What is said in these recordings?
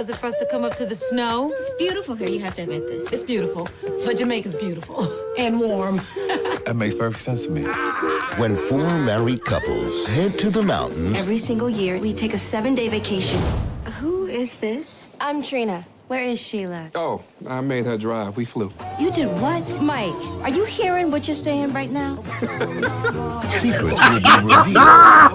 was it for us to come up to the snow? It's beautiful here, you have to admit this. It's beautiful, but Jamaica's beautiful and warm. That makes perfect sense to me. When four married couples head to the mountains. Every single year, we take a 7-day vacation. Who is this? I'm Trina. Where is Sheila? Oh, I made her drive. We flew. You did what? Mike, are you hearing what you're saying right now? Secrets will be revealed.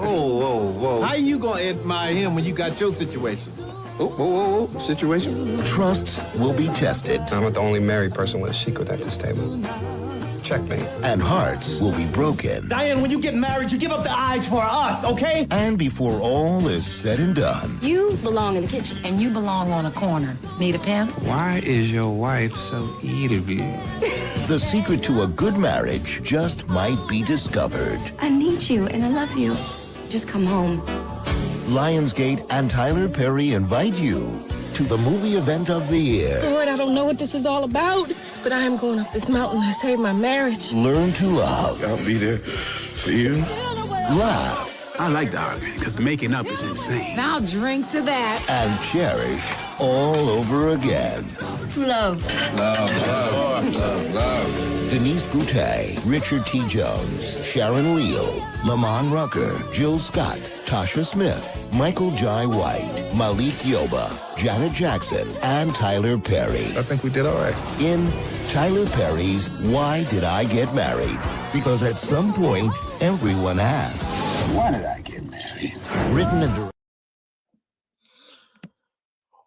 Whoa. How you gonna admire him when you got your situation? Oh, situation? Trust will be tested. I'm not the only married person with a secret at this table. Checkmate. And hearts will be broken. Diane, when you get married, you give up the eyes for us, okay? And before all is said and done. You belong in the kitchen. And you belong on a corner. Need a pen? Why is your wife so eatable? The secret to a good marriage just might be discovered. I need you and I love you. Just come home. Lionsgate and Tyler Perry invite you to the movie event of the year. Lord, I don't know what this is all about, but I am going up this mountain to save my marriage. Learn to love. I'll be there for you. Laugh. I like the argument, because the making up is insane. Now drink to that. And cherish all over again. Love. Denise Boutet, Richard T. Jones, Sharon Leal, Lamont Rucker, Jill Scott, Tasha Smith, Michael Jai White, Malik Yoba, Janet Jackson, and Tyler Perry. I think we did all right. In Tyler Perry's Why Did I Get Married? Because at some point, everyone asks, Why did I get married? written and directed.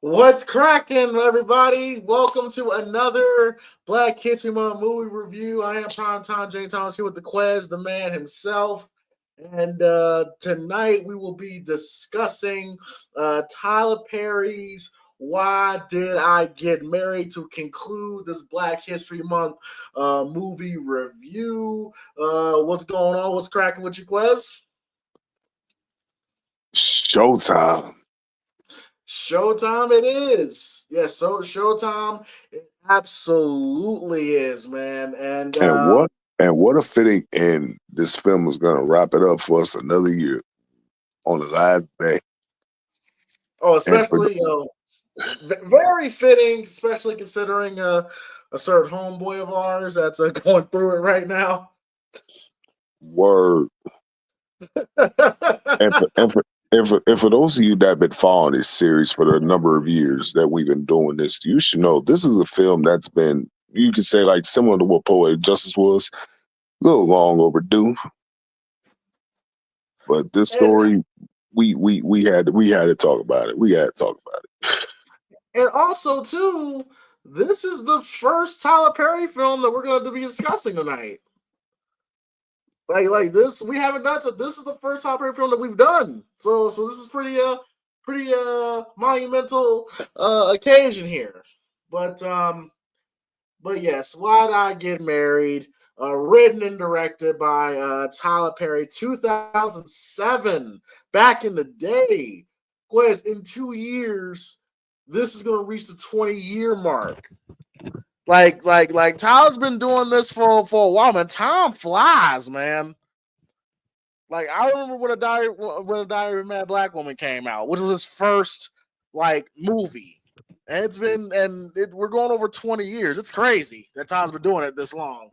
What's cracking, everybody? Welcome to another Black History Month movie review. I am Primetime James Thomas here with the Quez, the man himself. And tonight we will be discussing Tyler Perry's Why Did I Get Married to conclude this Black History Month movie review. What's going on? What's cracking with you, Quez? Showtime. Showtime it is. Yes, so Showtime it absolutely is, man. And what a fitting end. This film is gonna wrap it up for us another year on the last day. Oh, especially very fitting, especially considering a certain homeboy of ours that's going through it right now. Word. And for those of you that have been following this series for the number of years that we've been doing this, you should know this is a film that's been, you could say, like similar to what Poetic Justice was, a little long overdue. But this story, we had to talk about it. We had to talk about it. And also, too, this is the first Tyler Perry film that we're going to be discussing tonight. Like this, we haven't done. So this is the first Tyler Perry film that we've done. So this is pretty monumental occasion here. But yes, Why Did I Get Married? Written and directed by Tyler Perry, 2007. Back in the day, Quez, in 2 years, this is going to reach the 20-year mark. Like Tyler's been doing this for a while, man. Time flies, man. Like I remember when a Diary of a Mad Black Woman came out, which was his first movie, and we're going over 20 years. It's crazy that Tyler's been doing it this long.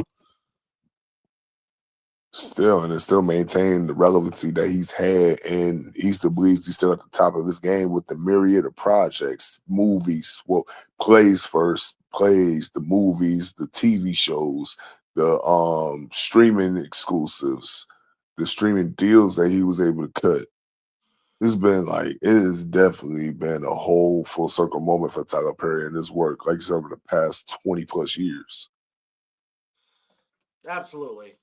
Still, and it still maintained the relevancy that he's had, and he still believes he's still at the top of his game with the myriad of projects, movies, plays, the movies, the TV shows, the streaming exclusives, the streaming deals that he was able to cut. It has definitely been a whole full circle moment for Tyler Perry and his work, like you said, over the past 20 plus years. Absolutely.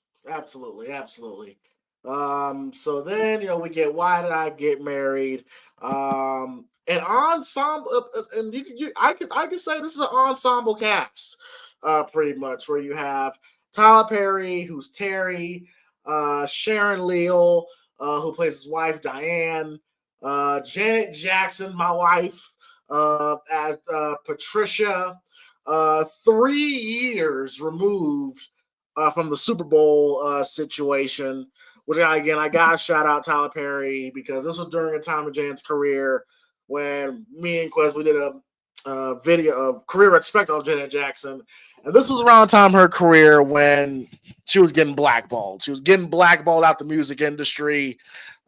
So then, we get Why Did I Get Married? An ensemble, and I could say this is an ensemble cast, pretty much, where you have Tyler Perry, who's Terry, Sharon Leal, who plays his wife Diane, Janet Jackson, my wife, as Patricia, 3 years removed from the Super Bowl situation, which I gotta shout out Tyler Perry because this was during a time of Jan's career when me and Quez, we did a video of career respect on Janet Jackson. And this was around the time her career when she was getting blackballed. She was getting blackballed out the music industry.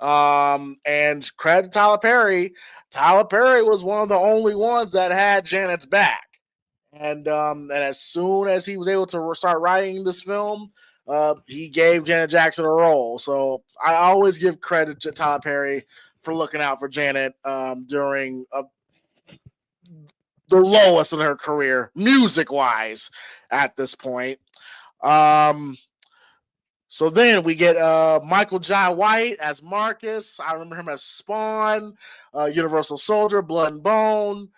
And credit to Tyler Perry. Tyler Perry was one of the only ones that had Janet's back. And as soon as he was able to start writing this film, he gave Janet Jackson a role. So I always give credit to Tyler Perry for looking out for Janet during the lowest in her career, music-wise, at this point. So then we get Michael Jai White as Marcus. I remember him as Spawn, Universal Soldier, Blood and Bone.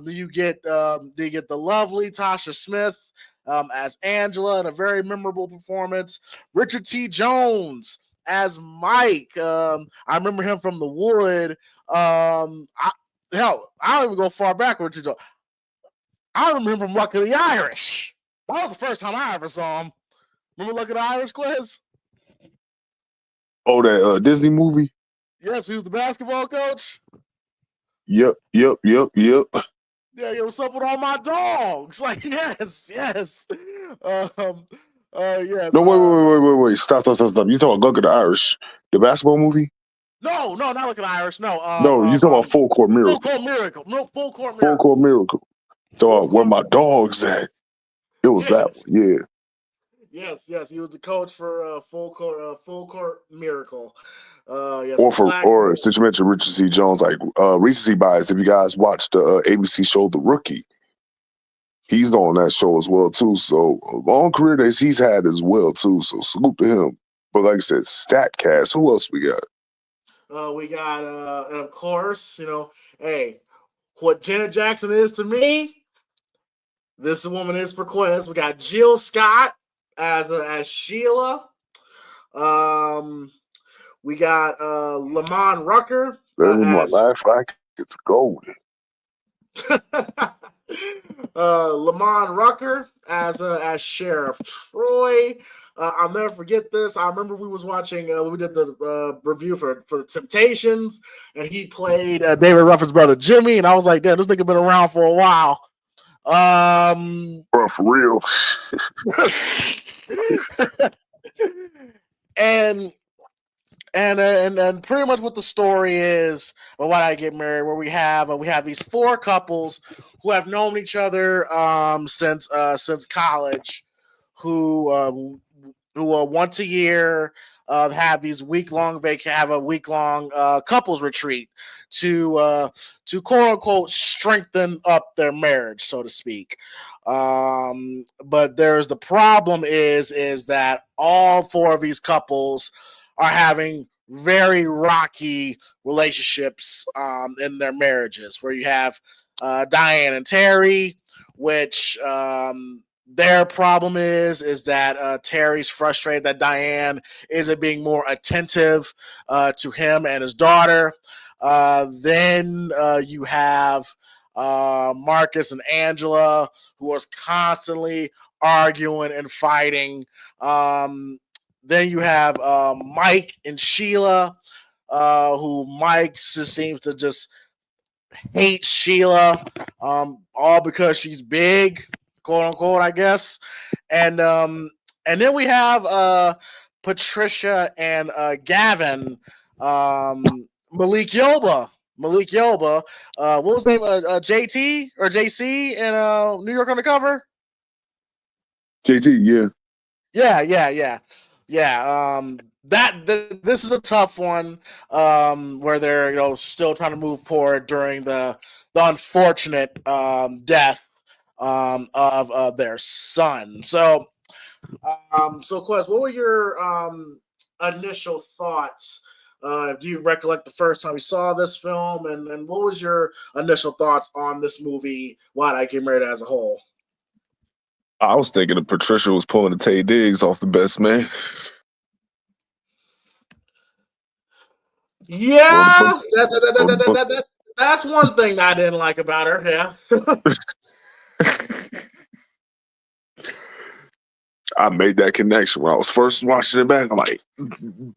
You get the lovely Tasha Smith as Angela in a very memorable performance. Richard T. Jones as Mike. I remember him from The Wood. Hell, I don't even go far back. Richard Jones. I remember him from Luck of the Irish. That was the first time I ever saw him. Remember Luck of the Irish, Quiz? Oh, that Disney movie? Yes, he was the basketball coach. Yep. Yeah, what's up with all my dogs? Like, yes. Yes. No, wait. Stop. You talking about Luck of the Irish, the basketball movie? No, not Luck of the Irish. No. No, you talking about Full Court Miracle. Full Court Miracle. No, Full Court Miracle. Full Court Miracle. So where my dogs at? It was that one, yeah. Yes, he was the coach for Full Court Miracle. Yes, or since you mentioned Richard C. Jones, like recency bias. If you guys watched the ABC show The Rookie, he's on that show as well too. So long career days he's had as well too. So salute to him. But like I said, Statcast. Who else we got? We got, and of course, hey, what Janet Jackson is to me, this woman is for Quez. We got Jill Scott as Sheila. We got Lamont Rucker. My laugh like it's gold. Lamont Rucker as Sheriff Troy. I'll never forget this. I remember we was watching. We did the review for the Temptations, and he played David Ruffin's brother Jimmy, and I was like, "Damn, this nigga been around for a while." Bro, for real. and pretty much what the story is of Why I Get Married, where we have these four couples who have known each other since college, who once a year have these week-long couples retreat to quote unquote strengthen up their marriage, so to speak. But there's the problem is that all four of these couples are having very rocky relationships in their marriages, where you have Diane and Terry, which their problem is that Terry's frustrated that Diane isn't being more attentive to him and his daughter. Then you have Marcus and Angela, who was constantly arguing and fighting. Then you have Mike and Sheila, who Mike just seems to just hate Sheila, all because she's big, quote unquote, I guess. And then we have Patricia and Gavin, Malik Yoba. What was his name? JT or JC in New York Undercover? JT, yeah. This is a tough one, where they're still trying to move forward during the unfortunate death of their son. So Quest, what were your initial thoughts? Do you recollect the first time you saw this film, and what was your initial thoughts on this movie, Why'd I Get Married, as a whole? I was thinking that Patricia was pulling the Tay Diggs off The Best Man. Yeah, that's one thing I didn't like about her. Yeah. I made that connection when I was first watching it back. I'm like,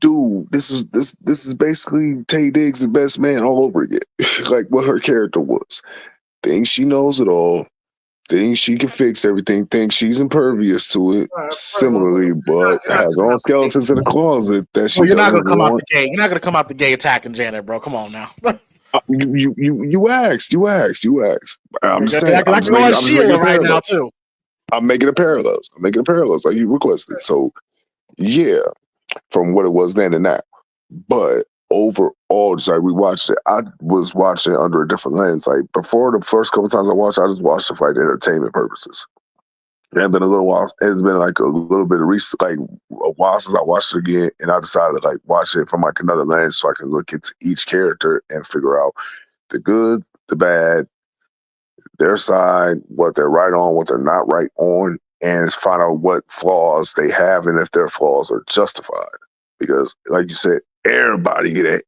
dude, this is basically Tay Diggs' best man all over again. Like what her character was. Thinks she knows it all. Thinks she can fix everything. Thinks she's impervious to it. Similarly, but has her own skeletons in the closet that she Well, you're not doesn't gonna come out want. the gate. You're not gonna come out the gate attacking Janet, bro. Come on now. You asked. I'm I saying can go on Sheila right now too. I'm making a parallels. Like you requested. So yeah, from what it was then and now. But overall, just like we watched it, I was watching it under a different lens. Like before the first couple times I watched, I just watched it for like entertainment purposes. It had been a little while. It's been like a little bit of like a while since I watched it again, and I decided to like watch it from like another lens so I can look into each character and figure out the good, the bad, their side, what they're right on, what they're not right on, and find out what flaws they have and if their flaws are justified. Because, like you said, everybody had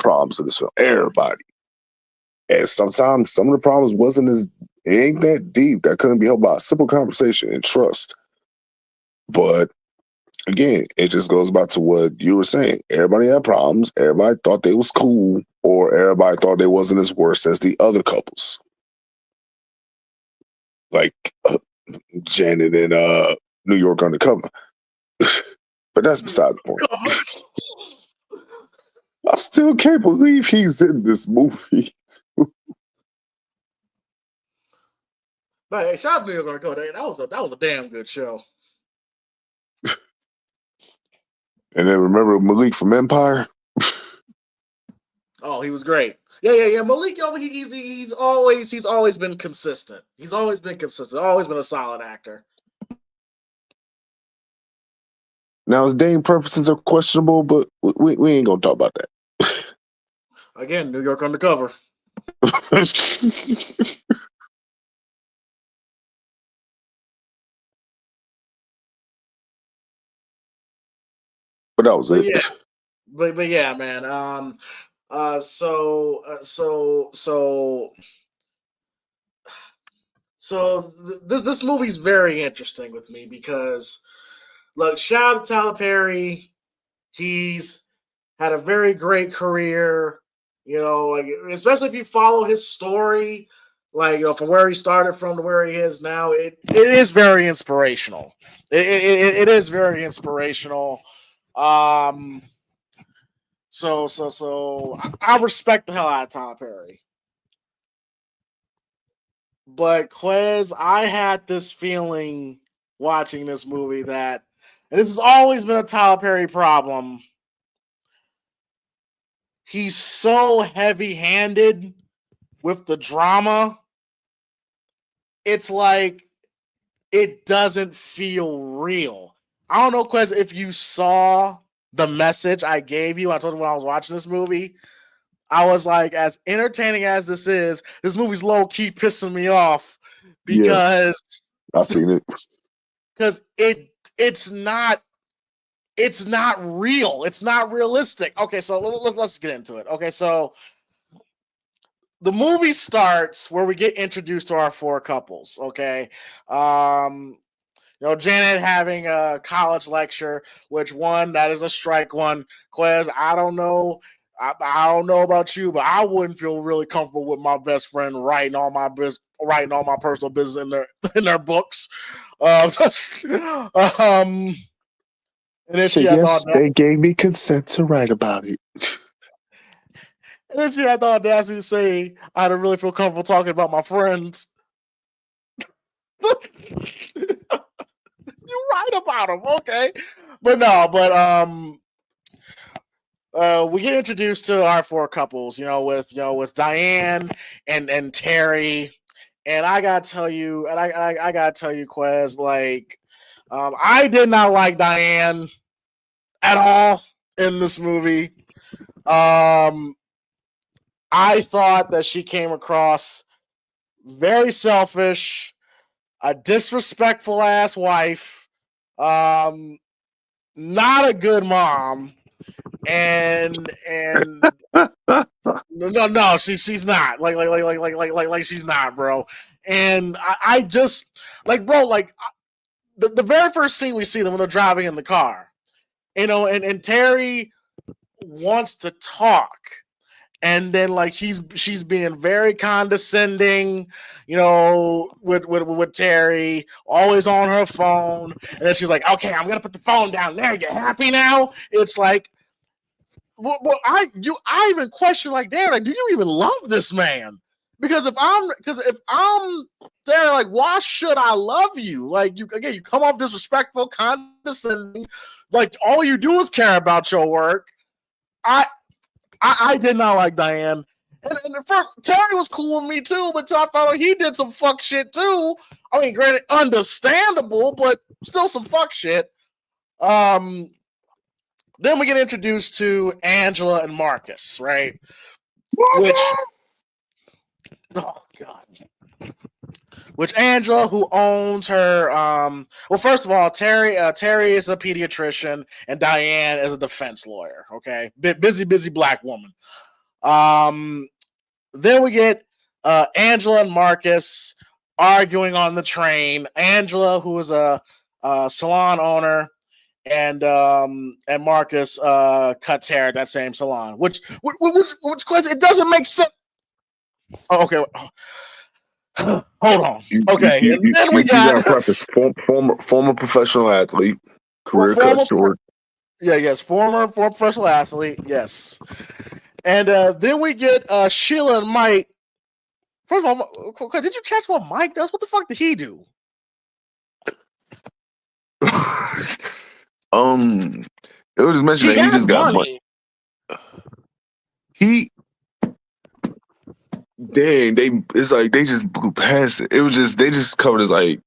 problems in this film. Everybody. And sometimes some of the problems it ain't that deep. That couldn't be helped by a simple conversation and trust. But again, it just goes back to what you were saying. Everybody had problems. Everybody thought they was cool, or everybody thought they wasn't as worse as the other couples. Like Janet and New York Undercover. But that's beside the point. I still can't believe he's in this movie. But hey, shout out to New York Undercover. That was a damn good show. And then remember Malik from Empire? Oh, he was great. Yeah. Malik, he's always been consistent. He's always been consistent. Always been a solid actor. Now his dating preferences are questionable, but we ain't gonna talk about that. Again, New York Undercover. But that was it. Yeah. But yeah, man. So this movie's very interesting with me because, look, shout out to Tyler Perry. He's had a very great career, like especially if you follow his story, like from where he started from to where he is now. It is very inspirational. It is very inspirational. So I respect the hell out of Tyler Perry. But Quez, I had this feeling watching this movie that, and this has always been a Tyler Perry problem, he's so heavy-handed with the drama. It's like it doesn't feel real. I don't know, Quez, if you saw the message I gave you. I told you when I was watching this movie. I was like, as entertaining as this movie's low-key pissing me off because I seen it. Because it's not real. It's not realistic. Okay, so let's get into it. Okay, so the movie starts where we get introduced to our four couples. Okay, Janet having a college lecture, which that is a strike one. Quez, I don't know. I don't know about you, but I wouldn't feel really comfortable with my best friend writing all my personal business in their books. And then So yes, they gave me consent to write about it. And then she had the audacity to say, I don't really feel comfortable talking about my friends. You're right about them, okay. We get introduced to our four couples, with Diane and Terry. And I gotta tell you, Quez, like, I did not like Diane at all in this movie. I thought that she came across very selfish, a disrespectful ass wife, not a good mom, and no, she's not like she's not, bro. And I just like, bro, like the very first scene we see them when they're driving in the car, and Terry wants to talk. And then like she's being very condescending, with Terry, always on her phone. And then she's like, okay, I'm gonna put the phone down there. You happy now? It's like, well, I even question like, damn, like, do you even love this man? Because if I'm Terry, like, why should I love you? Like, you come off disrespectful, condescending, like all you do is care about your work. I did not like Diane. And at first, Terry was cool with me too, but I found out he did some fuck shit too. I mean, granted, understandable, but still some fuck shit. Then we get introduced to Angela and Marcus, right? Oh god. Which Angela, who owns her, well, first of all, Terry is a pediatrician and Diane is a defense lawyer. Okay, busy black woman. Then we get Angela and Marcus arguing on the train. Angela, who is a salon owner, and Marcus cuts hair at that same salon, which it doesn't make sense. Oh, okay. Hold on. Okay, and then we got former professional athlete, career cut short. Yes, former professional athlete. Yes, and then we get Sheila and Mike. First of all, did you catch what Mike does? What the fuck did he do? It was just mentioned that he just got money. It's like they just blew past it. It was just they just covered as like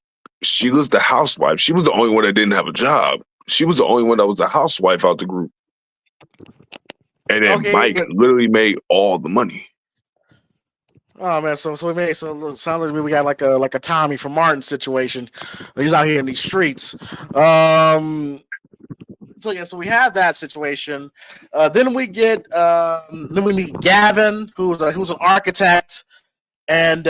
Sheila's the housewife. She was the only one that didn't have a job. She was the only one that was a housewife out the group. And then Mike literally made all the money. Oh man, so it sounds like we got like a Tommy from Martin situation. He's out here in these streets. So we have that situation. Then we meet Gavin, who's an architect, and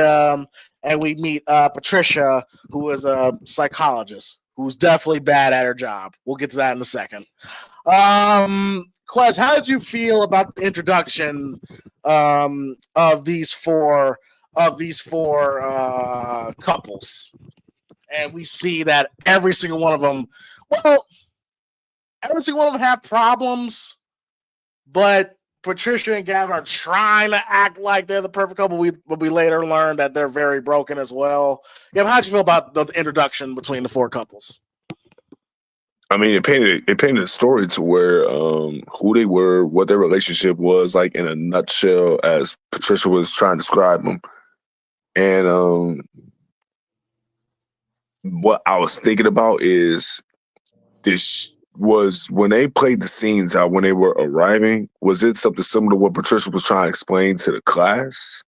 we meet Patricia, who is a psychologist, who's definitely bad at her job. We'll get to that in a second. Quez, how did you feel about the introduction of these four couples? And we see that every single one of them, every single one of them have problems, but Patricia and Gavin are trying to act like they're the perfect couple. But we later learned that they're very broken as well. Yeah, how'd you feel about the introduction between the four couples? I mean, it painted a story to where who they were, what their relationship was, like in a nutshell, as Patricia was trying to describe them. And what I was thinking about is this was when they played the scenes out when they were arriving, was it something similar to what Patricia was trying to explain to the class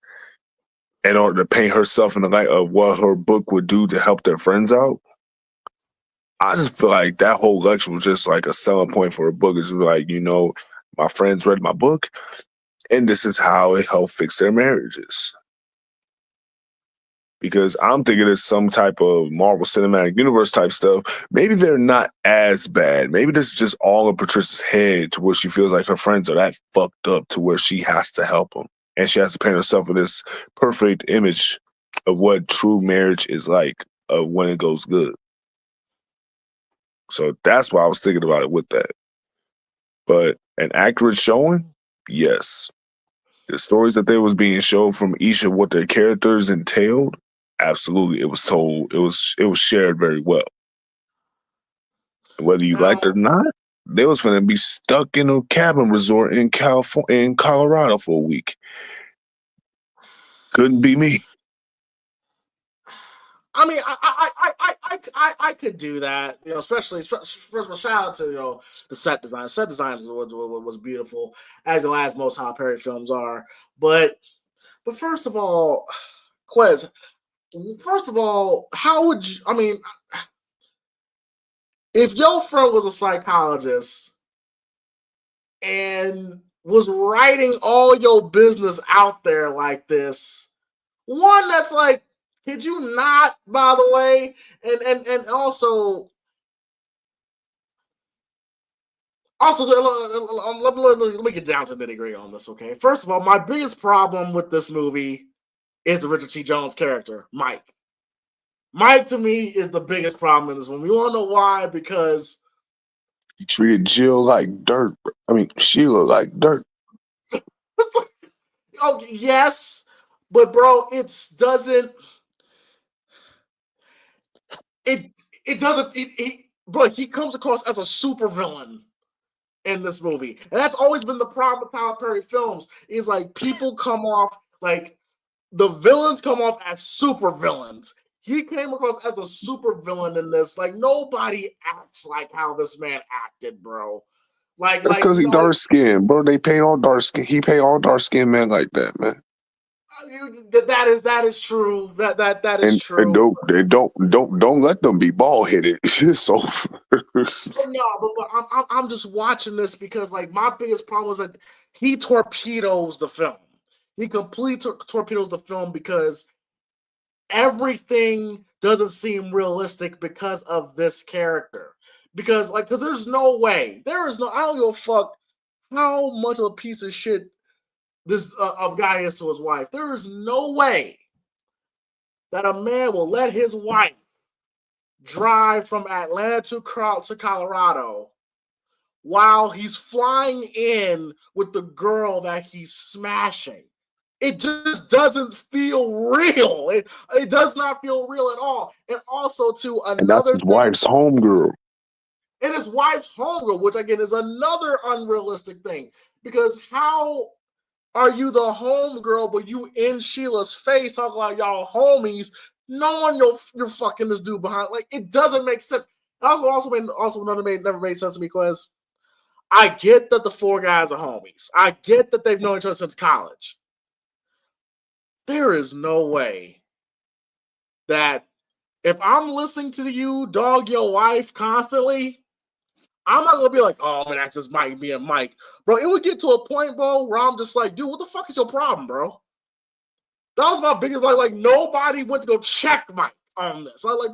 in order to paint herself in the light of what her book would do to help their friends out? I just feel like that whole lecture was just like a selling point for a book. It's like, my friends read my book, and this is how it helped fix their marriages. Because I'm thinking it's some type of Marvel Cinematic Universe type stuff. Maybe they're not as bad. Maybe this is just all in Patricia's head to where she feels like her friends are that fucked up to where she has to help them. And she has to paint herself with this perfect image of what true marriage is like when it goes good. So that's why I was thinking about it with that. But an accurate showing, yes. The stories that they was being showed from each of what their characters entailed, absolutely, it was told. It was shared very well. Whether you liked it or not, they was going to be stuck in a cabin resort in Colorado for a week. Couldn't be me. I mean, I could do that, especially first of all, shout out to the set design. Set design was beautiful, as most Tyler Perry films are. But first of all, Quez, how would you? I mean, if your friend was a psychologist and was writing all your business out there like this, one that's like Kid you not, by the way. And also let me get down to the nitty-gritty on this, okay? First of all, my biggest problem with this movie is the Richard T. Jones character, Mike. Mike, to me, is the biggest problem in this movie. You want to know why? Because he treated Jill like dirt. I mean, Sheila like dirt. oh, yes, but bro, it doesn't. It doesn't. But he comes across as a supervillain in this movie, and that's always been the problem with Tyler Perry films. Is like people come off like the villains come off as supervillains. He came across as a supervillain in this. Like nobody acts like how this man acted, bro. That's because he dark skinned, bro. They paint all dark skin. He paint all dark skinned men like that, man. That is true. That is true. And don't let them be bald headed. So no, but I'm just watching this because like my biggest problem was that he torpedoes the film. He completely torpedoes the film because everything doesn't seem realistic because of this character. Because there's no way. I don't give a fuck how much of a piece of shit this guy is to his wife. There is no way that a man will let his wife drive from Atlanta to Colorado while he's flying in with the girl that he's smashing. It just doesn't feel real. It does not feel real at all. And also, to another and that's his wife's homegirl. And his wife's homegirl, which again is another unrealistic thing. Because how are you the homegirl, but you in Sheila's face talking about y'all homies, knowing you're fucking this dude behind? Like, it doesn't make sense. Also never made sense to me, Quez. I get that the four guys are homies. I get that they've known each other since college. There is no way that if I'm listening to you dog your wife constantly, I'm not gonna be like, oh man, that's just Mike being Mike. Bro, it would get to a point, bro, where I'm just like, dude, what the fuck is your problem, bro? That was my biggest like nobody went to go check Mike on this. Bro, we're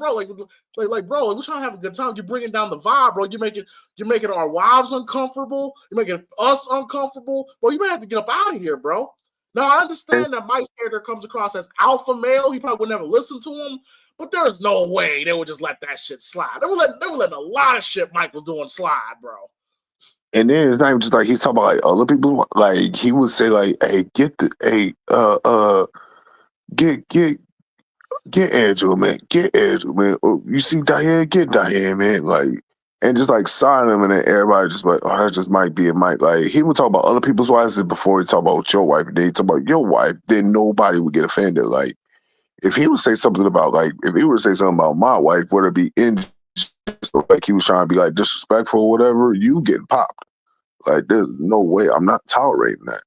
trying to have a good time. You're bringing down the vibe, bro. You're making our wives uncomfortable. You're making us uncomfortable. Bro, you may have to get up out of here, bro. Now, I understand that Mike's character comes across as alpha male. He probably would never listen to him, but there's no way they would just let that shit slide. They were letting a lot of shit Mike was doing slide, bro. And then it's not even just like he's talking about like other people. Like he would say like, "Hey, get Angela, man. Get Angela, man. Oh, you see Diane? Get Diane, man." Like, and just like sign them, and then everybody just like, "Oh, that just might be a Mike." Like he would talk about other people's wives before he talk about your wife. And then he talk about your wife. Then nobody would get offended. Like if he would say something about if he were to say something about my wife, whether it be like he was trying to be like disrespectful or whatever, you getting popped. Like there's no way. I'm not tolerating that.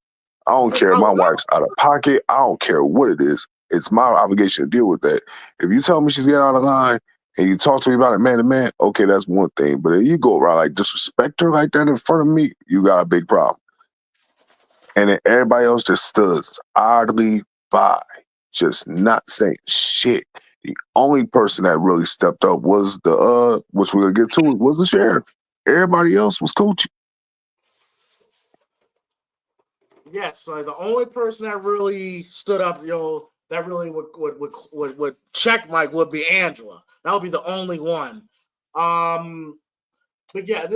I don't care if my wife's out of pocket. I don't care what it is. It's my obligation to deal with that. If you tell me she's getting out of line and you talk to me about it man to man, okay, that's one thing. But if you go around like disrespect her like that in front of me, you got a big problem. And then everybody else just stood idly by, just not saying shit. The only person that really stepped up was which we're gonna get to, was the sheriff. Everybody else was coaching. Yes, the only person that really stood up, that really would check Mike would be Angela. That would be the only one. But yeah,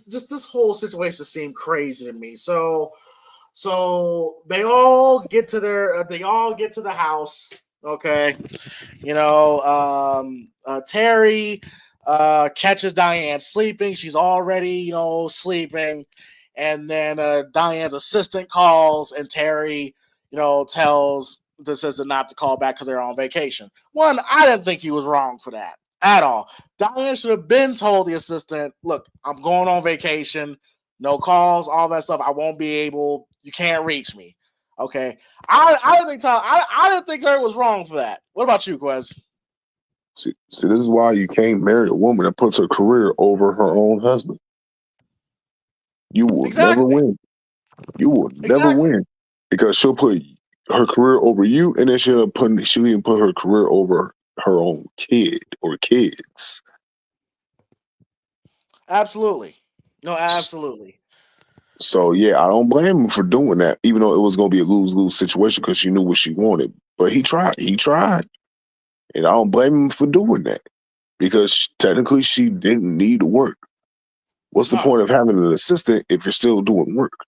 just this whole situation seemed crazy to me. So they all get to the house. Okay, Terry catches Diane sleeping. She's already sleeping. And then Diane's assistant calls, and Terry, tells the assistant not to call back because they're on vacation. One, I didn't think he was wrong for that at all. Diane should have been told the assistant, look, I'm going on vacation, no calls, all that stuff. I won't be able, you can't reach me. Okay. I didn't think Terry was wrong for that. What about you, Quez? See, this is why you can't marry a woman that puts her career over her own husband. You will never win. You will never win because she'll put her career over you, and then she even put her career over her own kid or kids. Absolutely. No, absolutely. So yeah, I don't blame him for doing that, even though it was going to be a lose-lose situation because she knew what she wanted. But he tried, and I don't blame him for doing that because technically she didn't need to work. What's the point of having an assistant if you're still doing work?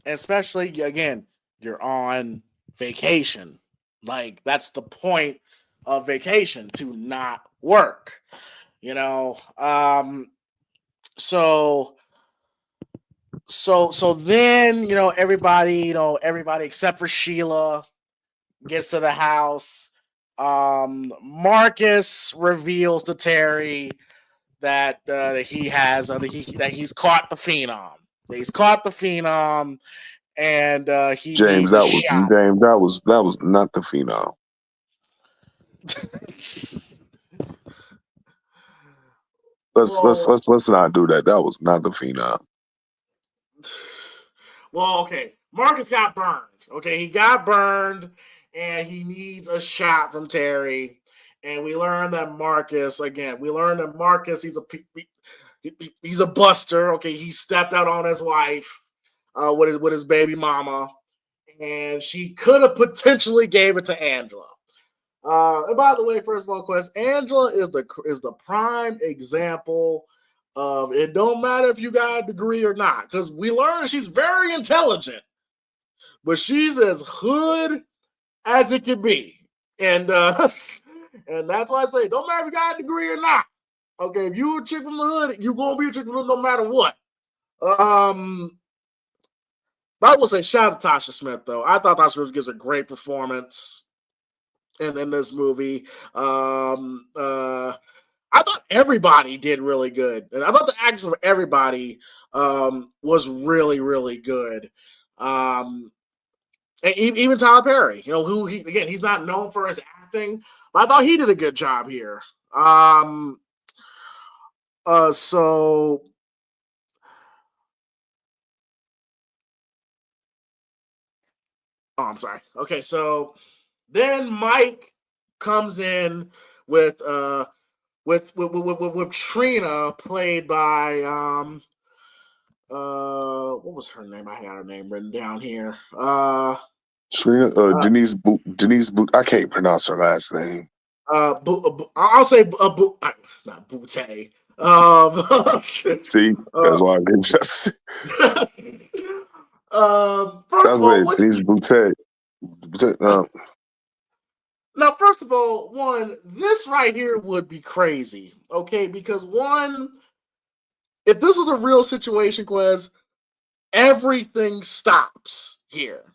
Especially again, you're on vacation. Like that's the point of vacation, to not work. You know, so then everybody except for Sheila gets to the house. Marcus reveals to Terry that he's caught the phenom. He's caught the phenom, and he James, needs a shot. that was not the phenom. Let's not do that. That was not the phenom. Well, okay. Marcus got burned. Okay, he got burned, and he needs a shot from Terry. And we learn that Marcus, he's a buster. Okay, he stepped out on his wife with his baby mama, and she could have potentially gave it to Angela. And by the way, first of all, Quez, Angela is the prime example of it don't matter if you got a degree or not, because we learned she's very intelligent, but she's as hood as it can be. And and that's why I say don't matter if you got a degree or not. Okay, if you a chick from the hood, you're gonna be a chick from the hood no matter what. But I will say shout out to Tasha Smith, though. I thought Tasha Smith gives a great performance in this movie. I thought everybody did really good, and I thought the acting from everybody was really, really good. And even Tyler Perry, who he's not known for his acting, but I thought he did a good job here. So. Oh, I'm sorry. Okay, so then Mike comes in with Trina, played by what was her name? I had her name written down here. Trina, Denise I can't pronounce her last name. I'll say not Butte. See, that's why I didn't just. First of all, Denise Butte. Now, first of all, this right here would be crazy, okay? Because if this was a real situation, Quez, everything stops here.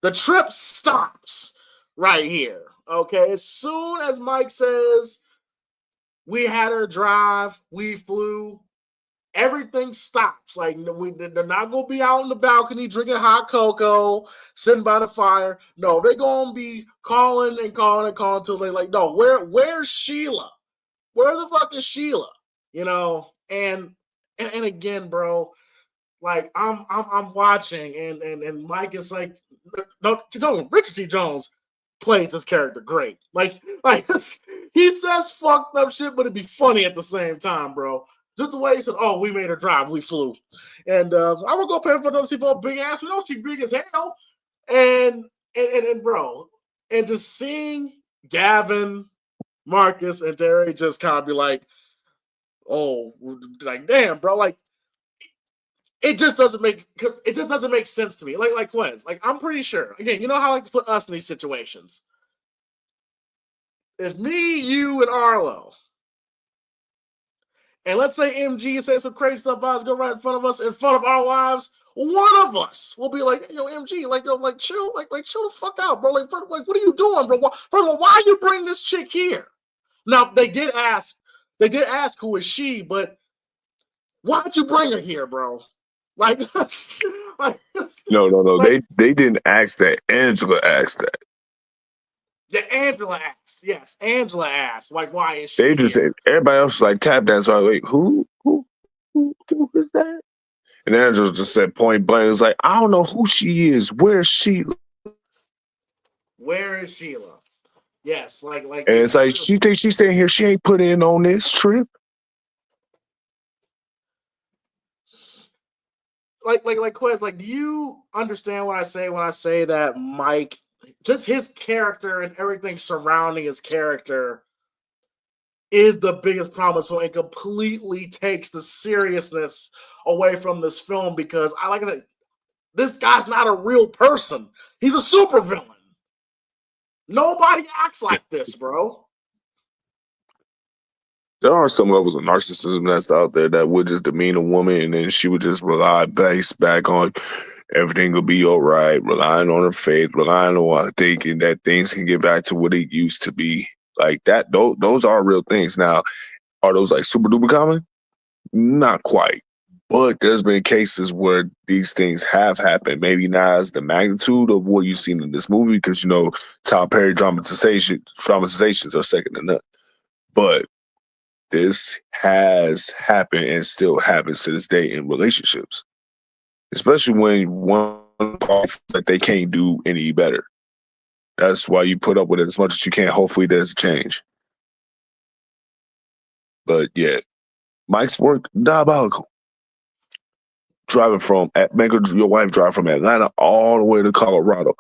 The trip stops right here, okay? As soon as Mike says, we had her drive, we flew, everything stops. Like, they're not going to be out on the balcony drinking hot cocoa, sitting by the fire. No, they're going to be calling until they like, no, where's Sheila? Where the fuck is Sheila? And again, bro, like I'm watching and Mike is like, no, Richard T. Jones plays his character great. Like he says fucked up shit, but it'd be funny at the same time, bro. Just the way he said, "Oh, we made her drive, we flew," and I would go pay for another seat for a big ass. We know she's big as hell, and bro, and just seeing Gavin, Marcus, and Terry just kind of be like, "Oh, like damn, bro, like it just doesn't make sense to me." Like Quez, like I'm pretty sure. Again, you know how I like to put us in these situations. If me, you, and Arlo. And let's say MG says some crazy stuff about us, go right in front of us, in front of our wives. One of us will be like, MG, chill, chill the fuck out, bro. Like, what are you doing, bro? First of all, why you bring this chick here? Now, they did ask who is she, but why'd you bring her here, bro? No. Like, they didn't ask that. Angela asked that. Yeah, Angela asked. Yes, Angela asked. Like, why is she? They just said everybody else was like tap dance. So I was like, who is that? And Angela just said point blank. It was like, I don't know who she is. Where's Sheila? Where is Sheila? Yes, like And it's like she thinks she's staying here. She ain't put in on this trip. like Quez, like, do you understand what I say when I say that Mike, just his character and everything surrounding his character is the biggest problem? So it completely takes the seriousness away from this film, because I said, this guy's not a real person. He's a supervillain. Nobody acts like this, bro. There are some levels of narcissism that's out there that would just demean a woman, and then she would just rely back on everything will be all right, relying on her faith, relying on thinking that things can get back to what it used to be. Like that, those are real things. Now, are those like super duper common? Not quite. But there's been cases where these things have happened. Maybe not as the magnitude of what you've seen in this movie, because, Tyler Perry dramatizations are second to none. But this has happened and still happens to this day in relationships, especially when one party feels like they can't do any better. That's why you put up with it as much as you can. Hopefully there's a change. But yeah, Mike's work, diabolical. Making your wife drive from Atlanta all the way to Colorado.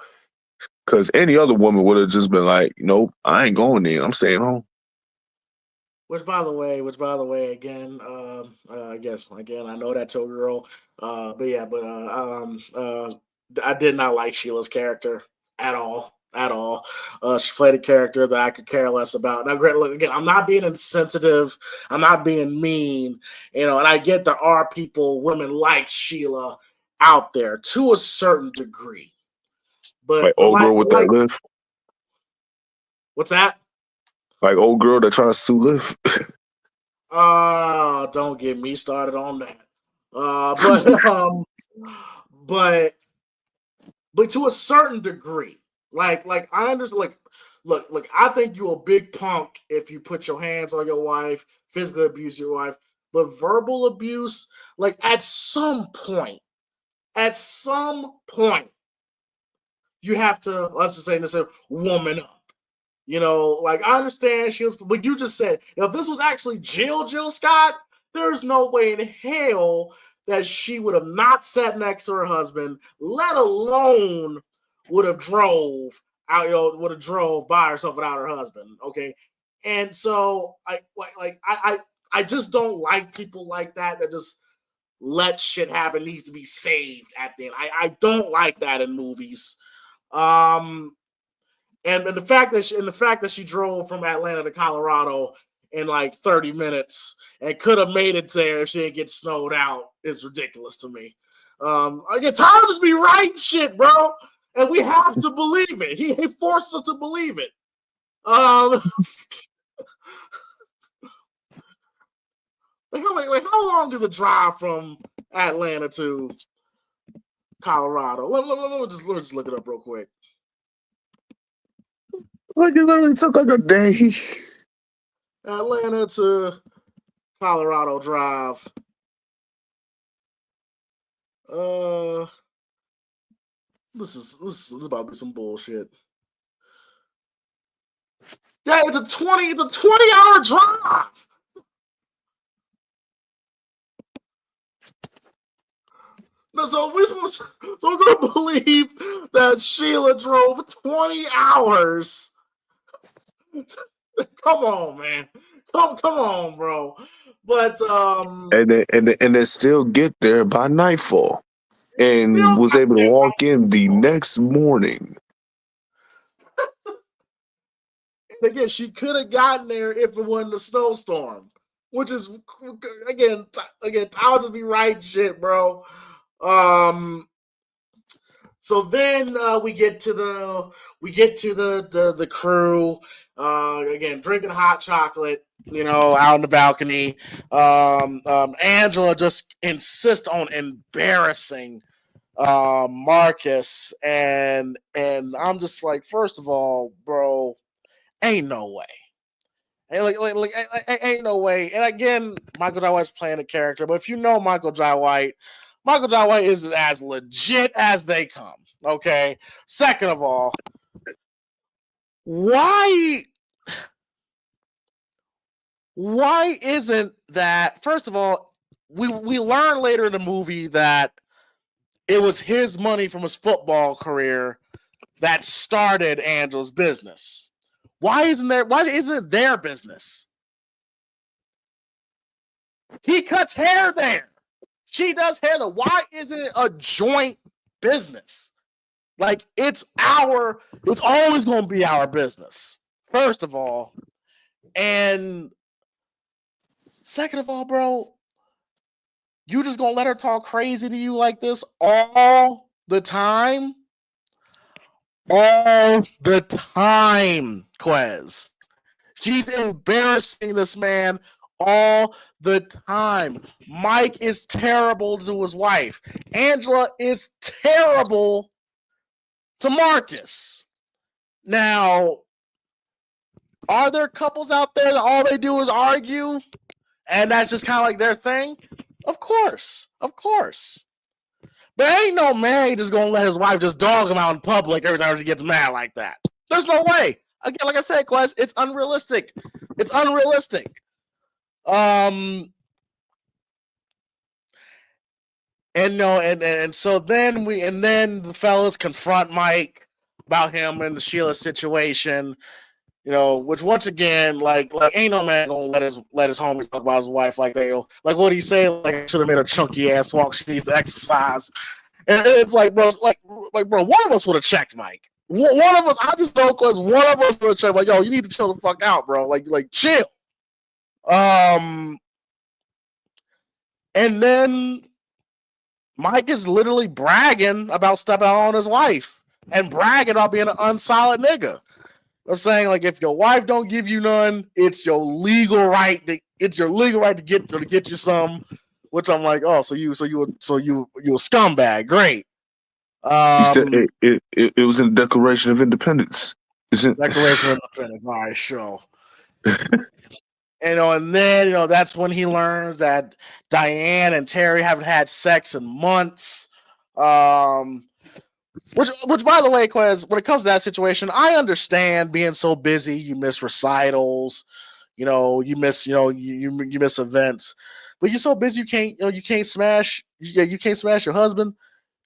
Because any other woman would have just been like, nope, I ain't going there. I'm staying home. Which by the way, again, I guess again, I know that's a girl, I did not like Sheila's character at all, She played a character that I could care less about. Now, look, again, I'm not being insensitive, I'm not being mean, and I get there are women like Sheila out there to a certain degree, but Like old girl with that lift. What's that? Like old girl that trying to sue Lyft. Don't get me started on that. But to a certain degree, like I understand. Look, I think you're a big punk if you put your hands on your wife, physically abuse your wife, but verbal abuse, like at some point, you have to, let's just say this, woman up. Like I understand she was, but you just said, if this was actually Jill Scott, there's no way in hell that she would have not sat next to her husband, let alone would have drove out, would have drove by herself without her husband. Okay. And so I just don't like people like that just let shit happen, needs to be saved at the end. I don't like that in movies. And the fact that she drove from Atlanta to Colorado in like 30 minutes and could have made it there if she didn't get snowed out is ridiculous to me. Again, Tyler just be writing shit, bro, and we have to believe it. He forced us to believe it. Like how long is a drive from Atlanta to Colorado? Let me just look it up real quick. Like it literally took like a day. Atlanta to Colorado drive. This is about to be some bullshit. Yeah, it's a 20-hour drive. So we're gonna believe that Sheila drove 20 hours. Come on, man. Come on, bro. But and then still get there by nightfall, and was able to walk in the next morning. And again, she could have gotten there if it wasn't a snowstorm, which is again, Tyler just be right shit, bro. So then we get to the crew again drinking hot chocolate, out on the balcony. Angela just insists on embarrassing Marcus, and I'm just like, first of all, bro, ain't no way. Ain't no way. And again, Michael Jai White's playing a character, but if you know Michael Jai White is as legit as they come. Okay. Second of all, why isn't that, first of all, we learn later in the movie that it was his money from his football career that started Angela's business. Why isn't it their business? He cuts hair there. She does hair there. Why isn't it a joint business? Like, it's always going to be our business, first of all. And second of all, bro, you just going to let her talk crazy to you like this all the time? All the time, Quez. She's embarrassing this man all the time. Mike is terrible to his wife. Angela is terrible to Marcus. Now, are there couples out there that all they do is argue and that's just kind of like their thing? Of course. But ain't no man just gonna let his wife just dog him out in public every time she gets mad like that. There's no way. Again, like I said, Quest, it's unrealistic. And so then the fellas confront Mike about him and the Sheila situation. Which once again, like ain't no man gonna let his homies talk about his wife like they, like what do you say? Like, should have made a chunky ass walk. She needs to exercise. And it's like, bro, bro, one of us would have checked Mike. One of us, I just know, because one of us would have checked, like, yo, you need to chill the fuck out, bro. Like chill. And then Mike is literally bragging about stepping out on his wife and bragging about being an unsolid nigga. They're saying, like, if your wife don't give you none, it's your legal right to get you some. Which I'm like, oh, so you a scumbag? Great. He said it was in the Declaration of Independence. Declaration of Independence. All right, sure. And then that's when he learns that Diane and Terry haven't had sex in months. Which by the way, Quez, when it comes to that situation, I understand being so busy, you miss recitals, you miss you miss events, but you're so busy you can't smash your husband.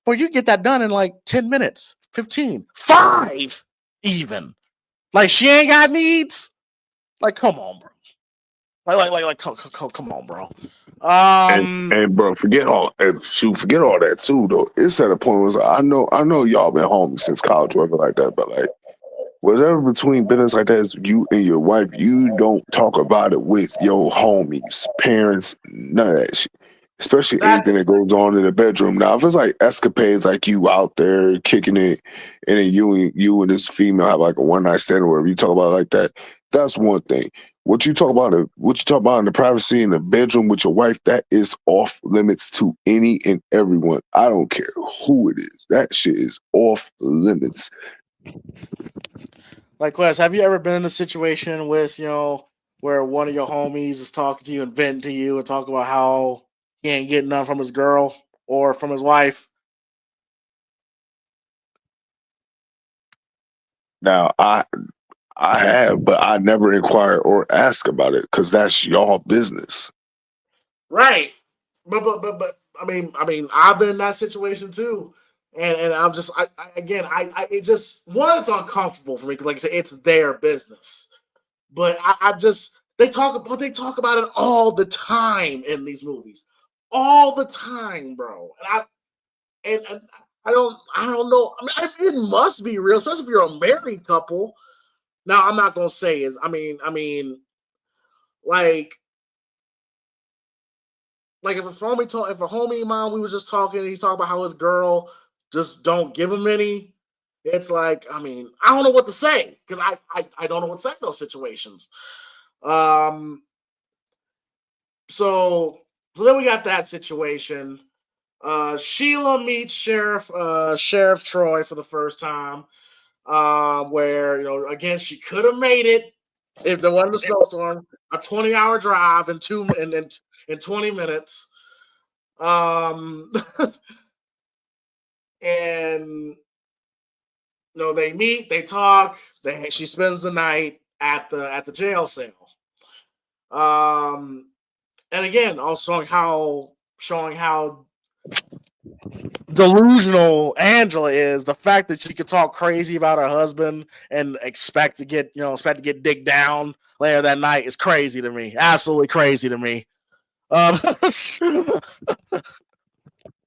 Or you get that done in like 10 minutes, 15, 5 even. Like, she ain't got needs. Like, come on, bro. Come on, bro. And bro, forget all that too, though. It's at a point where I know y'all been homies since college or whatever like that, but like whatever between business like that is you and your wife, you don't talk about it with your homies, parents, none of that shit. Especially anything that goes on in the bedroom. Now, if it's like escapades, like you out there kicking it, and then you and this female have like a one night stand or whatever, you talk about it like that. That's one thing. What you talk about in the privacy in the bedroom with your wife, that is off limits to any and everyone. I don't care who it is. That shit is off limits. Like, Wes, have you ever been in a situation with where one of your homies is talking to you and venting to you and talking about how he ain't getting none from his girl or from his wife? Now, I have, but I never inquire or ask about it because that's y'all business. Right. But I mean, I've been in that situation too. And I'm just, it just, one, it's uncomfortable for me because, like I said, it's their business. But they talk about it all the time in these movies, all the time, bro. And I don't know. I mean, it must be real, especially if you're a married couple. Now, I'm not gonna say like if a homie of mine, we was just talking, and he's talking about how his girl just don't give him any. It's like, I don't know what to say because I don't know what to say in those situations. So then we got that situation. Sheila meets Sheriff Troy for the first time. Where again, she could have made it if there wasn't a snowstorm, a 20-hour drive in 20 minutes. And they meet, they talk, she spends the night at the jail cell. And again, also showing how delusional Angela is. The fact that she could talk crazy about her husband and expect to get digged down later that night is crazy to me. Absolutely crazy to me.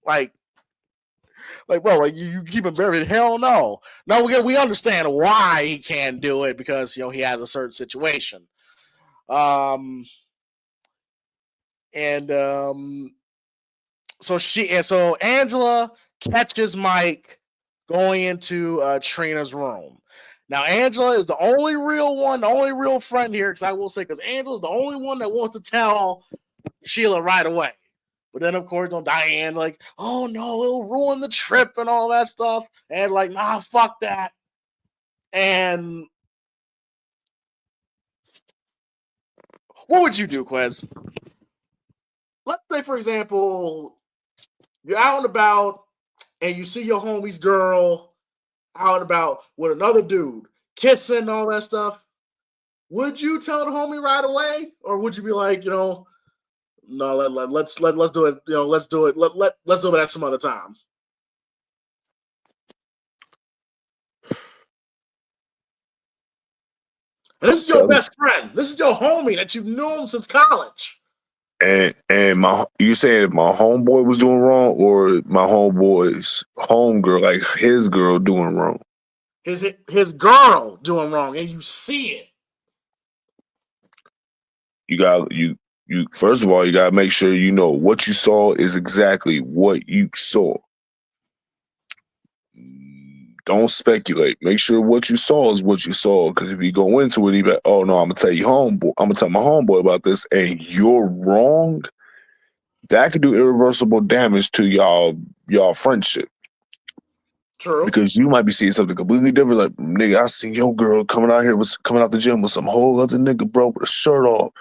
Like, bro, like you keep him buried? Hell no. No, we understand why he can't do it because he has a certain situation. So Angela catches Mike going into Trina's room. Now Angela is the only real one, the only real friend here, because I will say, because Angela's the only one that wants to tell Sheila right away. But then, of course, Diane, like, oh no, it'll ruin the trip and all that stuff. And like, nah, fuck that. And what would you do, Quez? Let's say, for example, you're out and about and you see your homie's girl out and about with another dude, kissing and all that stuff. Would you tell the homie right away? Or would you be like, no, let's do it, let's do it, let's do it at some other time? And this is your best friend. This is your homie that you've known since college. And you saying if my homeboy was doing wrong, or my homeboy's homegirl, like his girl, doing wrong? His girl doing wrong, and you see it. You first of all, you gotta make sure you know what you saw is exactly what you saw. Don't speculate. Make sure what you saw is what you saw. Because if you go into it, you be like, oh no, I'm gonna tell my homeboy about this, and you're wrong. That could do irreversible damage to y'all friendship. True. Because you might be seeing something completely different. Like, nigga, I seen your girl coming out the gym with some whole other nigga, bro, with a shirt off.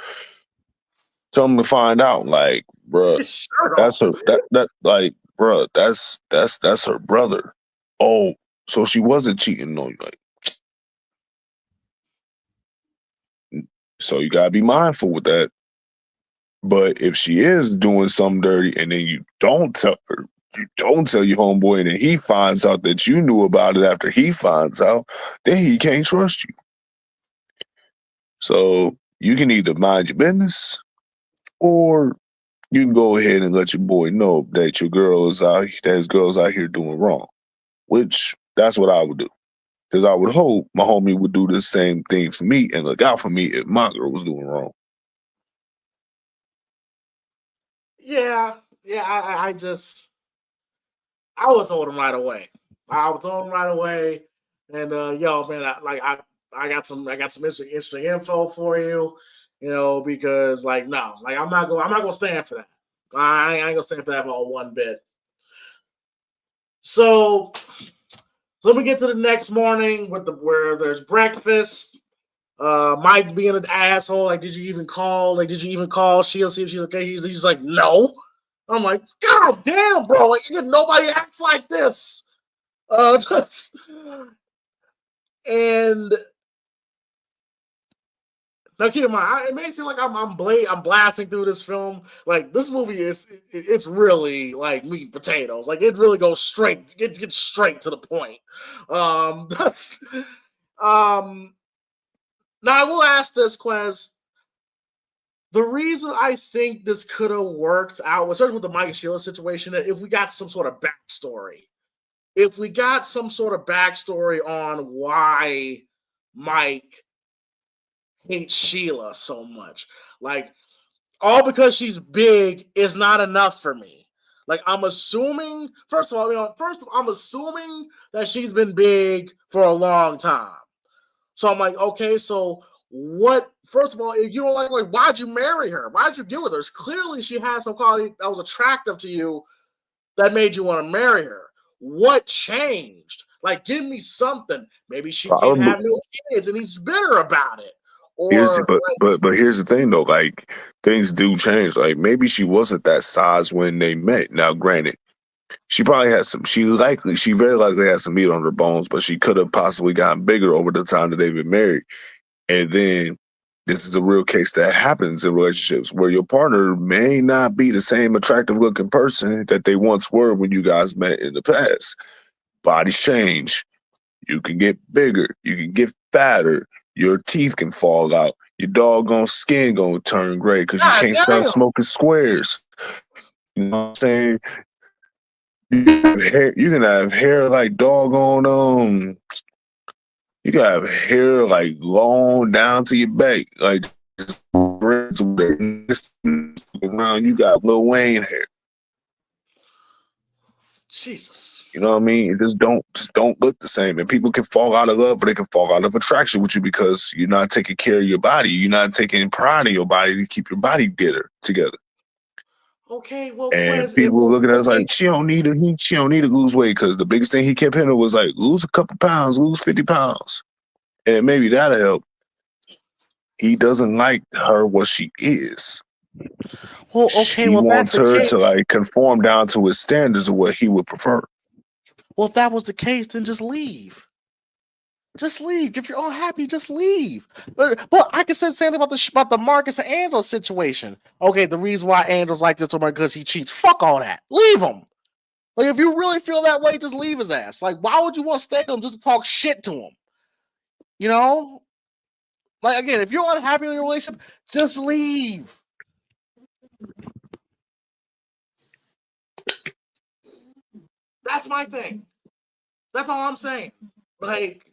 Tell him to find out, like, bro, that's her. That's her brother. Oh, so she wasn't cheating on you, like. So you gotta be mindful with that. But if she is doing something dirty, and then you don't tell her, you don't tell your homeboy, and then he finds out that you knew about it after he finds out, then he can't trust you. So you can either mind your business, or you can go ahead and let your boy know that his girl's out here doing wrong. Which, that's what I would do. Because I would hope my homie would do the same thing for me and look out for me if my girl was doing wrong. Yeah. I would have told him right away. I would told him right away. And yo, man, I got some interesting info for you. Because like, no, like I'm not gonna stand for that. I ain't gonna stand for that all one bit. So let me get to the next morning where there's breakfast. Mike being an asshole, like, did you even call? Like, did you even call Sheila, see if she's okay? He's like, no. I'm like, God damn, bro! Like, nobody acts like this. And now keep in mind, it may seem like I'm blasting through this film. Like, this movie it's really like meat and potatoes. Like, it really goes straight, gets straight to the point. Now I will ask this, Quez. The reason I think this could have worked out, especially with the Mike and Sheila situation, if we got some sort of backstory. If we got some sort of backstory on why Mike hates Sheila so much. Like, all because she's big is not enough for me. Like, I'm assuming, first of all, I'm assuming that she's been big for a long time. So I'm like, okay, so what? First of all, if you don't like, why'd you marry her? Why'd you get with her? Clearly, she had some quality that was attractive to you that made you want to marry her. What changed? Like, give me something. Maybe she can't have no kids, and he's bitter about it. Or but here's the thing though, like, things do change. Like, maybe she wasn't that size when they met. Now, granted, She probably had some. She very likely had some meat on her bones, but she could have possibly gotten bigger over the time that they've been married. And then this is a real case that happens in relationships where your partner may not be the same attractive looking person that they once were when you guys met in the past. Bodies change. You can get bigger. You can get fatter. Your teeth can fall out. Your doggone skin gonna turn gray because you can't start smoking squares. You know what I'm saying? You can have hair like doggone you can have hair like long down to your back, like around. You got Lil Wayne hair. Jesus. You know what I mean? It just don't look the same. And people can fall out of love, or they can fall out of attraction with you because you're not taking care of your body. You're not taking pride in your body to keep your body together. Okay, well, And Quez, people looking at us like she don't need to lose weight because the biggest thing he kept hitting was like lose a couple pounds, lose 50 pounds, and maybe that'll help. He doesn't like her what she is. Well, okay, he wants that's the her case. to like conform down to his standards of what he would prefer. Well, if that was the case, then just leave. Just leave. If you're unhappy, just leave. But I can say the same thing about the Marcus and Angela situation. Okay, the reason why Angel's like this woman because he cheats. Fuck all that. Leave him. Like, if you really feel that way, just leave his ass. Like, why would you want to stay with him just to talk shit to him? You know? Like, again, if you're unhappy in your relationship, just leave. That's my thing. That's all I'm saying. Like,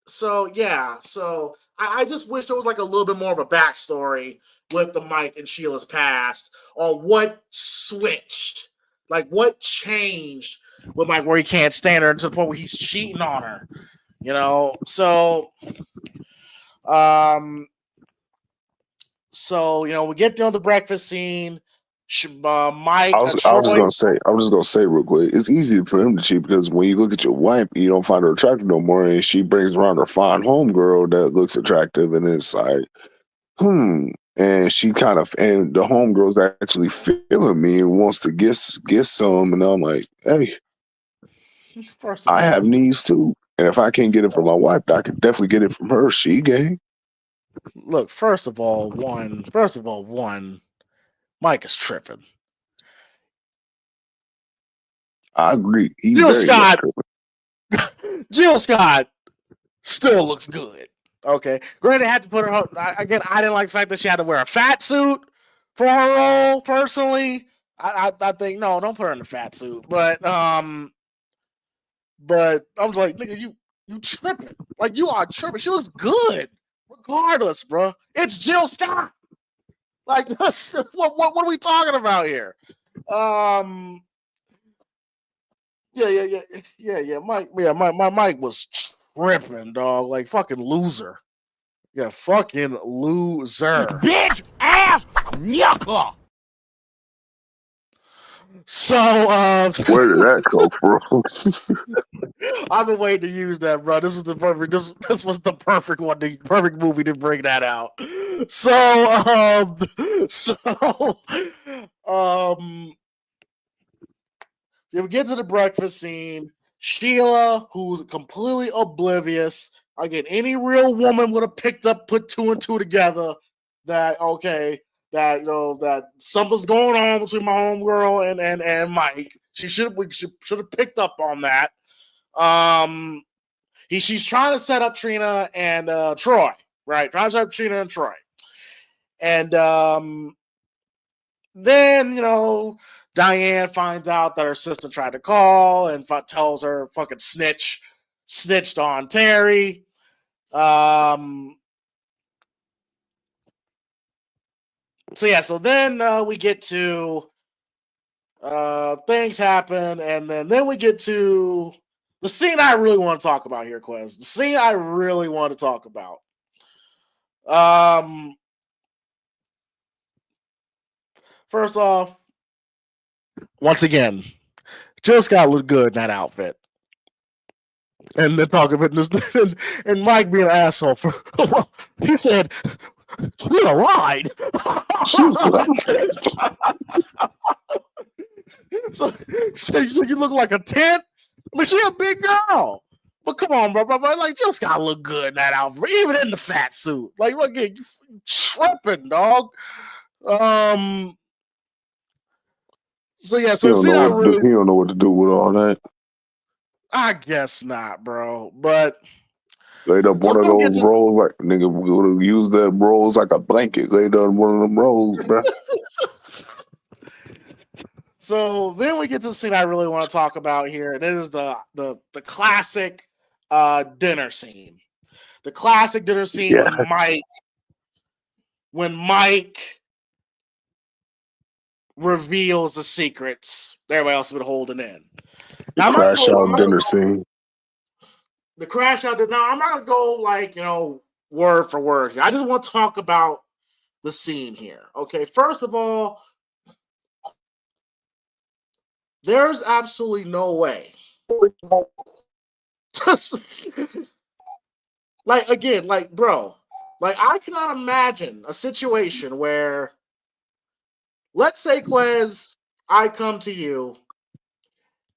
so yeah, so I just wish there was like a little bit more of a backstory with the Mike and Sheila's past, or what switched, like what changed with Mike where he can't stand her to the point where he's cheating on her, you know. So you know, we get to the breakfast scene. Mike, I was just gonna say real quick, it's easy for him to cheat because when you look at your wife, you don't find her attractive no more, and she brings around her fine homegirl that looks attractive, and it's like, and she and the homegirl's actually feeling me and wants to get some, and I'm like, hey, first of all, I have needs too, and if I can't get it from my wife, I can definitely get it from her. She gay. Look, first of all, Mike is tripping. I agree. He's very much tripping. Jill Scott still looks good. Okay. Granted, had to put her again. I didn't like the fact that she had to wear a fat suit for her role. Personally, I think no, don't put her in a fat suit. But I was like, nigga, you tripping? Like, you are tripping. She looks good, regardless, bro. It's Jill Scott. Like, that's what are we talking about here? Yeah. Mike was tripping, dog. Like, fucking loser. Yeah, fucking loser. Bitch ass yucca. So, where did that come from? I've been waiting to use that, bro. This was the perfect. This was the perfect one, the perfect movie to bring that out. So, we get to the breakfast scene. Sheila, who's completely oblivious. Again, any real woman would have put two and two together that, okay, that, you know, that something's going on between my homegirl and Mike. She should have picked up on that. She's trying to set up Trina and Troy, right? Trying to set up Trina and Troy. And then, you know, Diane finds out that her sister tried to call and tells her fucking snitched on Terry. So then we get to things happen, and then we get to the scene I really want to talk about here, Quez. The scene I really want to talk about. First off, once again, Jill Scott looked good in that outfit. And they're talking about this, and Mike being an asshole for. He said, "She lied." so you look like a tent? I mean, she a big girl. But come on, bro. Like, you just gotta look good in that outfit, even in the fat suit. Like, again, you tripping, dog. So yeah, so see, I really, he don't know what to do with all that. I guess not, bro. But Laid up one of those rolls, like nigga would have used that rolls like a blanket. Laid on one of them rolls, bro. So then we get to the scene I really want to talk about here, and it is the classic dinner scene. The classic dinner scene when Mike reveals the secrets everybody else has been holding in. The crash out dinner scene. The crash out. Now I'm not gonna go like word for word here. I just want to talk about the scene here. Okay, first of all, there's absolutely no way. Like, again, like, bro, like, I cannot imagine a situation where, let's say, Quez, I come to you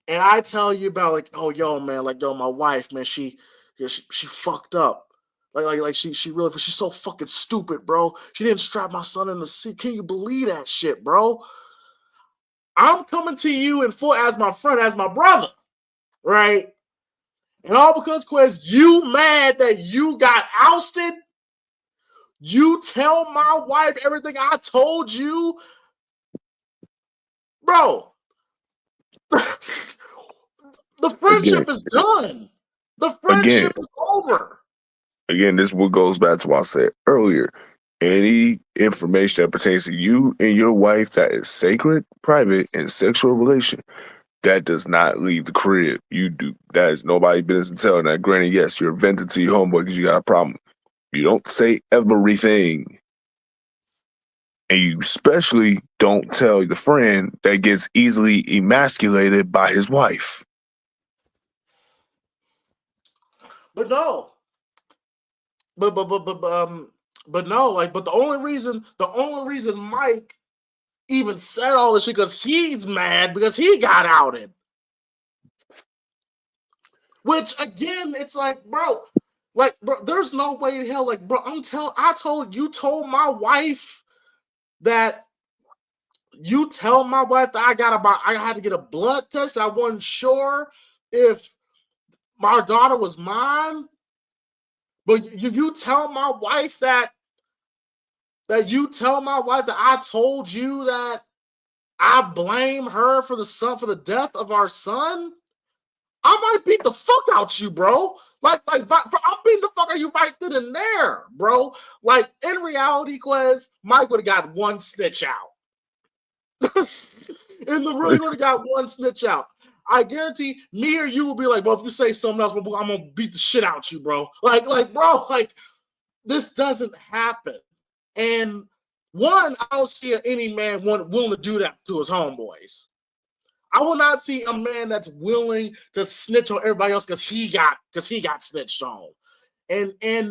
and I tell you about, like, oh, yo, man, like, yo, my wife, man, she fucked up. Like she really, she's so fucking stupid, bro. She didn't strap my son in the seat. Can you believe that shit, bro? I'm coming to you in full as my friend, as my brother, right? And all because, Quez, you mad that you got ousted? You tell my wife everything I told you? Bro, the friendship is done. The friendship is over. Again, this what goes back to what I said earlier. Any information that pertains to you and your wife that is sacred, private, and sexual relation, that does not leave the crib. You do. That is nobody's business to tell. Now, granted, yes, you're venting to your homeboy because you got a problem. You don't say everything. And you especially don't tell the friend that gets easily emasculated by his wife. But no. But no, like, but the only reason Mike even said all this shit because he's mad because he got outed. Which again, it's like, bro, there's no way in hell, like, bro, I told my wife that I had to get a blood test. I wasn't sure if my daughter was mine. But you tell my wife that I told you that I blame her for the death of our son. I might beat the fuck out you, bro. Like I'm beating the fuck out you right then and there, bro. Like, in reality, Quez, Mike would have got one snitch out. In the room, he would have got one snitch out. I guarantee me or you will be like, bro, if you say something else, I'm gonna beat the shit out you, bro. Like, bro, like, this doesn't happen. And one, I don't see any man willing to do that to his homeboys. I will not see a man that's willing to snitch on everybody else because he got snitched on. And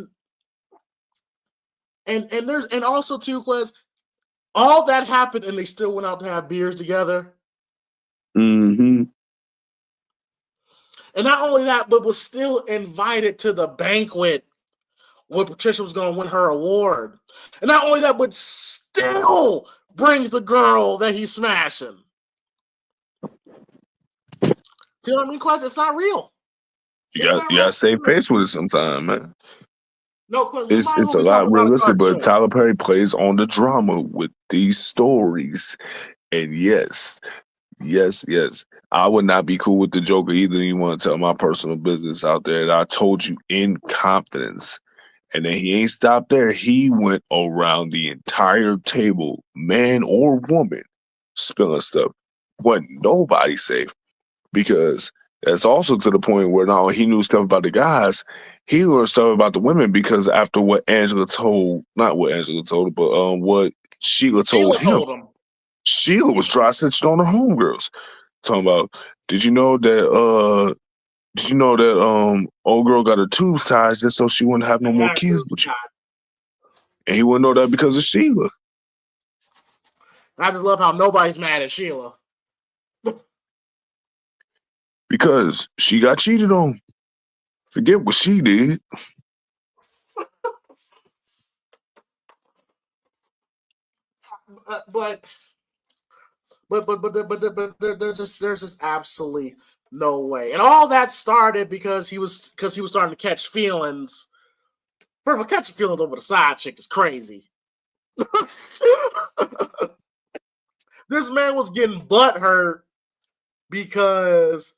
also too, Quez, all that happened and they still went out to have beers together. Mm-hmm. And not only that, but was still invited to the banquet where Patricia was going to win her award. And not only that, but still brings the girl that he's smashing. See what I mean, Quez? It's not real. You got to save face with it sometime, man. No, Quez, it's a lot realistic, but Tyler Perry plays on the drama with these stories. And yes, I would not be cool with the Joker either. You want to tell my personal business out there that I told you in confidence. And then he ain't stopped there. He went around the entire table, man or woman, spilling stuff. Wasn't nobody safe. Because that's also to the point where now he knew stuff about the guys, he learned stuff about the women because after what Angela told, not what Angela told, but what Sheila told him. Sheila was dry snitching on her homegirls. Talking about, did you know that old girl got her tubes tied just so she wouldn't have no more kids with you? And he wouldn't know that because of Sheila. I just love how nobody's mad at Sheila. Because she got cheated on. Forget what she did. There's just absolutely no way. And all that started because he was starting to catch feelings. First of all, catching feelings over the side chick is crazy. This man was getting butt hurt because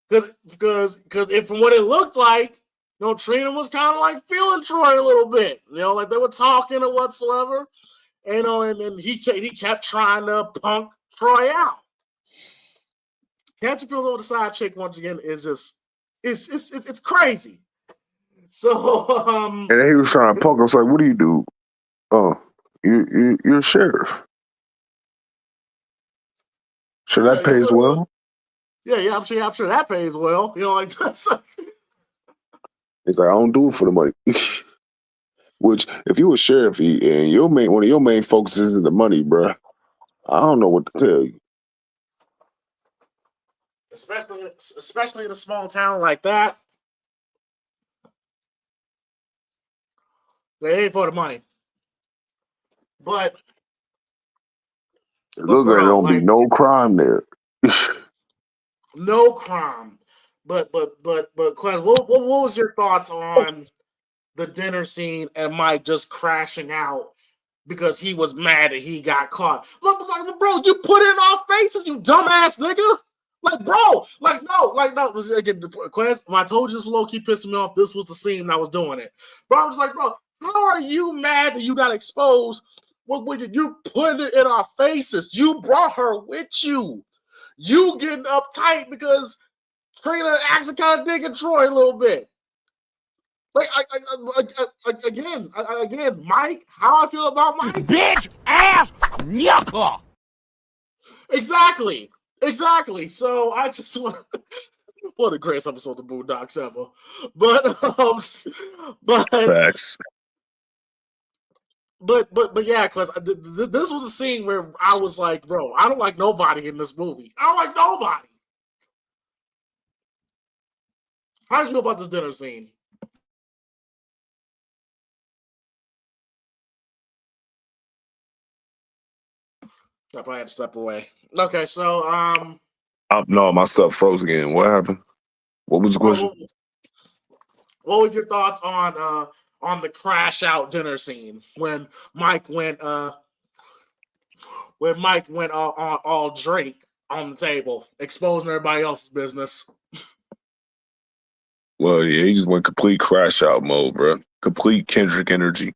from what it looked like, Trina was kind of like feeling Troy a little bit. Like they were talking or whatsoever. And he kept trying to punk Troy out. Catching feelings over the side chick once again is just it's crazy. So and then he was trying to punk. I was like, "What do you do? Oh, you're a sheriff. Sure, that pays well." Yeah, I'm sure that pays well. Like he's like, "I don't do it for the money." Which, if you a sheriff and one of your main focuses is the money, bruh, I don't know what to tell you. Especially in a small town like that, they ain't for the money. But it looks like there don't be no crime there. No crime. But Quez, what was your thoughts on the dinner scene and Mike just crashing out because he was mad that he got caught? Look, bro, you put it in our faces, you dumbass nigga. No. Again, Quez, when I told you this was low-key pissing me off, this was the scene that I was doing it. Bro, I was like, bro, how are you mad that you got exposed? You put it in our faces. You brought her with you. You getting uptight because Trina actually kind of digging Troy a little bit. Again, Mike, how I feel about Mike? Bitch ass yucca. Exactly. So I just want what a great episode of Boondocks ever. But Facts. But yeah, because this was a scene where I was like, bro, I don't like nobody in this movie. I don't like nobody. How did you feel about this dinner scene? I probably had to step away. Okay, so no, my stuff froze again. What happened? What was the question? What were your thoughts on the crash out dinner scene when Mike went all Drake on the table, exposing everybody else's business? Well, yeah, he just went complete crash out mode, bro. Complete Kendrick energy.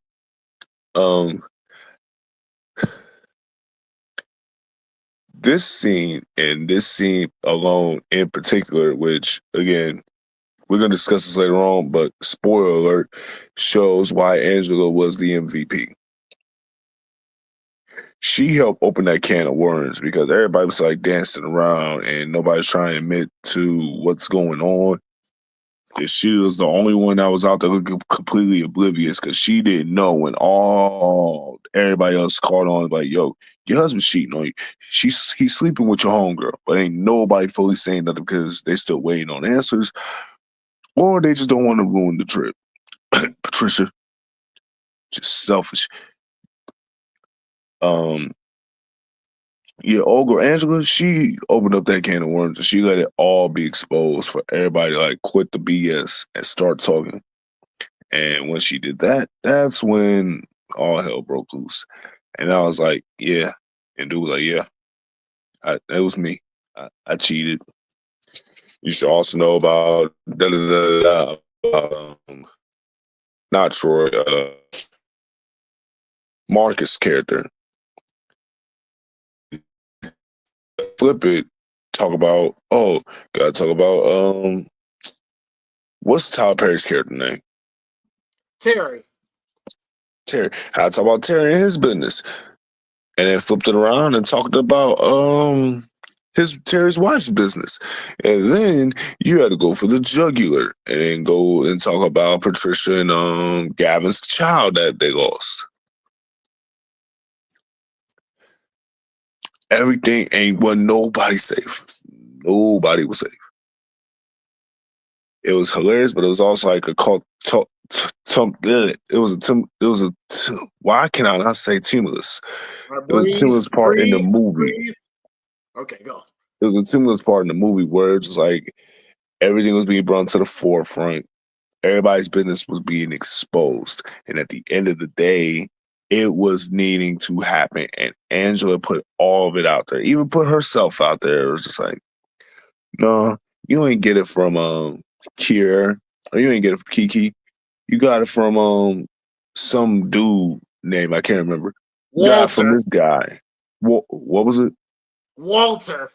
This scene alone in particular, which again, we're gonna discuss this later on, but spoiler alert, shows why Angela was the MVP. She helped open that can of worms because everybody was like dancing around and nobody's trying to admit to what's going on. She was the only one that was out there looking completely oblivious because she didn't know when everybody else caught on like, yo, your husband's cheating on you. He's sleeping with your homegirl, but ain't nobody fully saying nothing because they still waiting on answers or they just don't want to ruin the trip. Patricia, just selfish. Yeah, Olga Angela, she opened up that can of worms and she let it all be exposed for everybody to like quit the BS and start talking. And when she did that, that's when all hell broke loose. And I was like, yeah. And dude was like, yeah, that was me. I cheated. You should also know about not Troy, Marcus' character. Flip it, gotta talk about what's Tyler Perry's character name? Terry. How to talk about Terry and his business. And then flipped it around and talked about Terry's wife's business. And then you had to go for the jugular and then go and talk about Patricia and Gavin's child that they lost. Everything wasn't nobody safe. Nobody was safe. It was hilarious, but it was also like a cult. Why can I not say tumulus? Right, It was a tumulus part in the movie. breathe. Okay, go. It was a tumulus part in the movie where it's just like everything was being brought to the forefront. Everybody's business was being exposed. And at the end of the day, it was needing to happen. And Angela put all of it out there, even put herself out there. It was just like, no, you ain't get it from Kier, or you ain't get it from Kiki. You got it from some dude name I can't remember. You got it from Walter. this guy. What was it? Walter.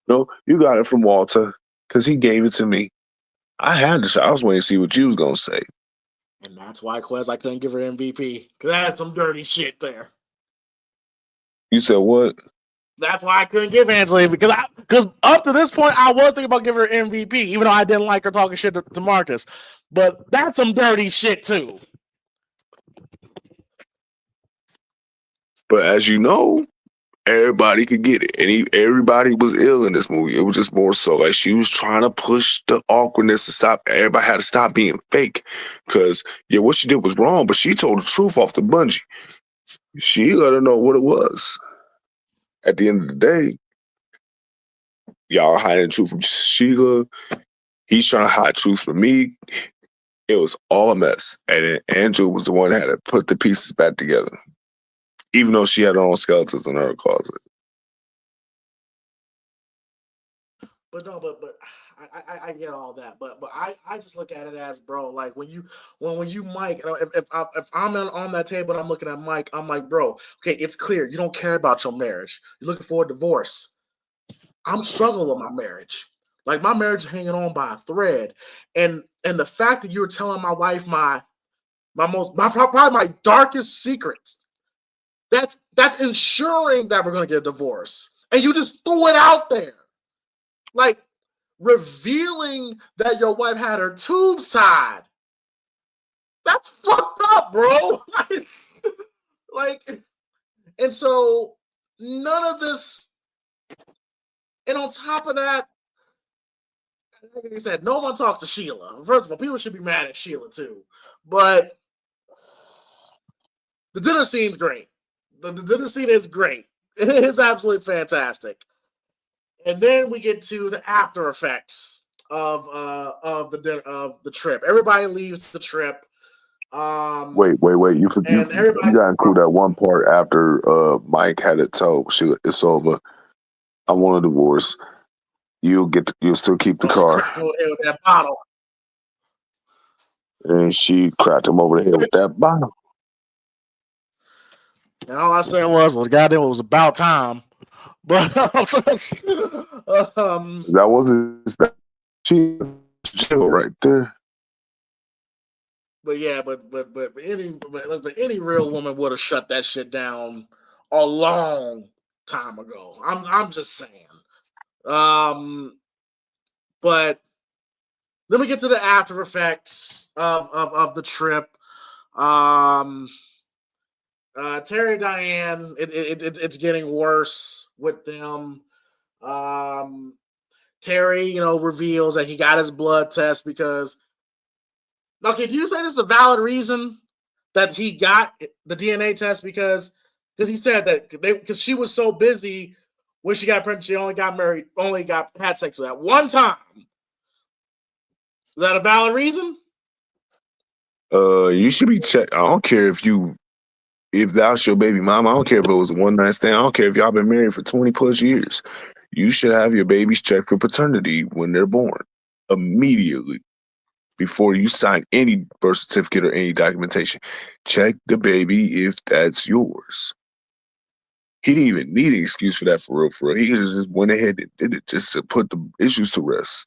No, you got it from Walter because he gave it to me. I had to. I was waiting to see what you was gonna say. And that's why, Quez, I couldn't give her MVP. Because I had some dirty shit there. You said what? That's why I couldn't give Angela because up to this point, I was thinking about giving her MVP, even though I didn't like her talking shit to Marcus. But that's some dirty shit, too. But as you know, everybody could get it. And everybody was ill in this movie. It was just more so like she was trying to push the awkwardness to stop. Everybody had to stop being fake. Because, yeah, what she did was wrong, but she told the truth off the bungee. She let her know what it was. At the end of the day, y'all hiding the truth from Sheila. He's trying to hide truth from me. It was all a mess. And then Andrew was the one that had to put the pieces back together. Even though she had her own skeletons in her closet. But no, but I get all that, but I just look at it as, bro, like when you Mike, if I'm on that table and I'm looking at Mike, I'm like, bro, okay, it's clear you don't care about your marriage. You're looking for a divorce. I'm struggling with my marriage. Like my marriage is hanging on by a thread, and the fact that you're telling my wife probably my darkest secrets, that's ensuring that we're gonna get a divorce, and you just threw it out there. Like revealing that your wife had her tubes tied. That's fucked up, bro. And so none of this. And on top of that, like I said, no one talks to Sheila. First of all, people should be mad at Sheila too. But the dinner scene's great. The dinner scene is great. It is absolutely fantastic. And then we get to the after effects of the trip. Everybody leaves the trip. Wait. You got to include that one part after Mike had to tell Sheila, it's over. I want a divorce. You'll still keep the car. With that bottle. And she cracked him over the head with that bottle. And all I said was goddamn, it was about time. But that wasn't she chill right there. But yeah, but any real woman would have shut that shit down a long time ago. I'm just saying. But then we get to the after effects of the trip. Terry and Diane, it's getting worse with them. Terry, reveals that he got his blood test because. Okay, do you say this is a valid reason that he got the DNA test because he said that because she was so busy when she got pregnant, she only had sex with that one time. Is that a valid reason? You should be checked. I don't care if that's your baby mama. I don't care if it was a one night stand. I don't care if y'all been married for 20 plus years. You should have your babies checked for paternity when they're born immediately. Before you sign any birth certificate or any documentation, check the baby if that's yours. He didn't even need an excuse for that for real. He just went ahead and did it just to put the issues to rest.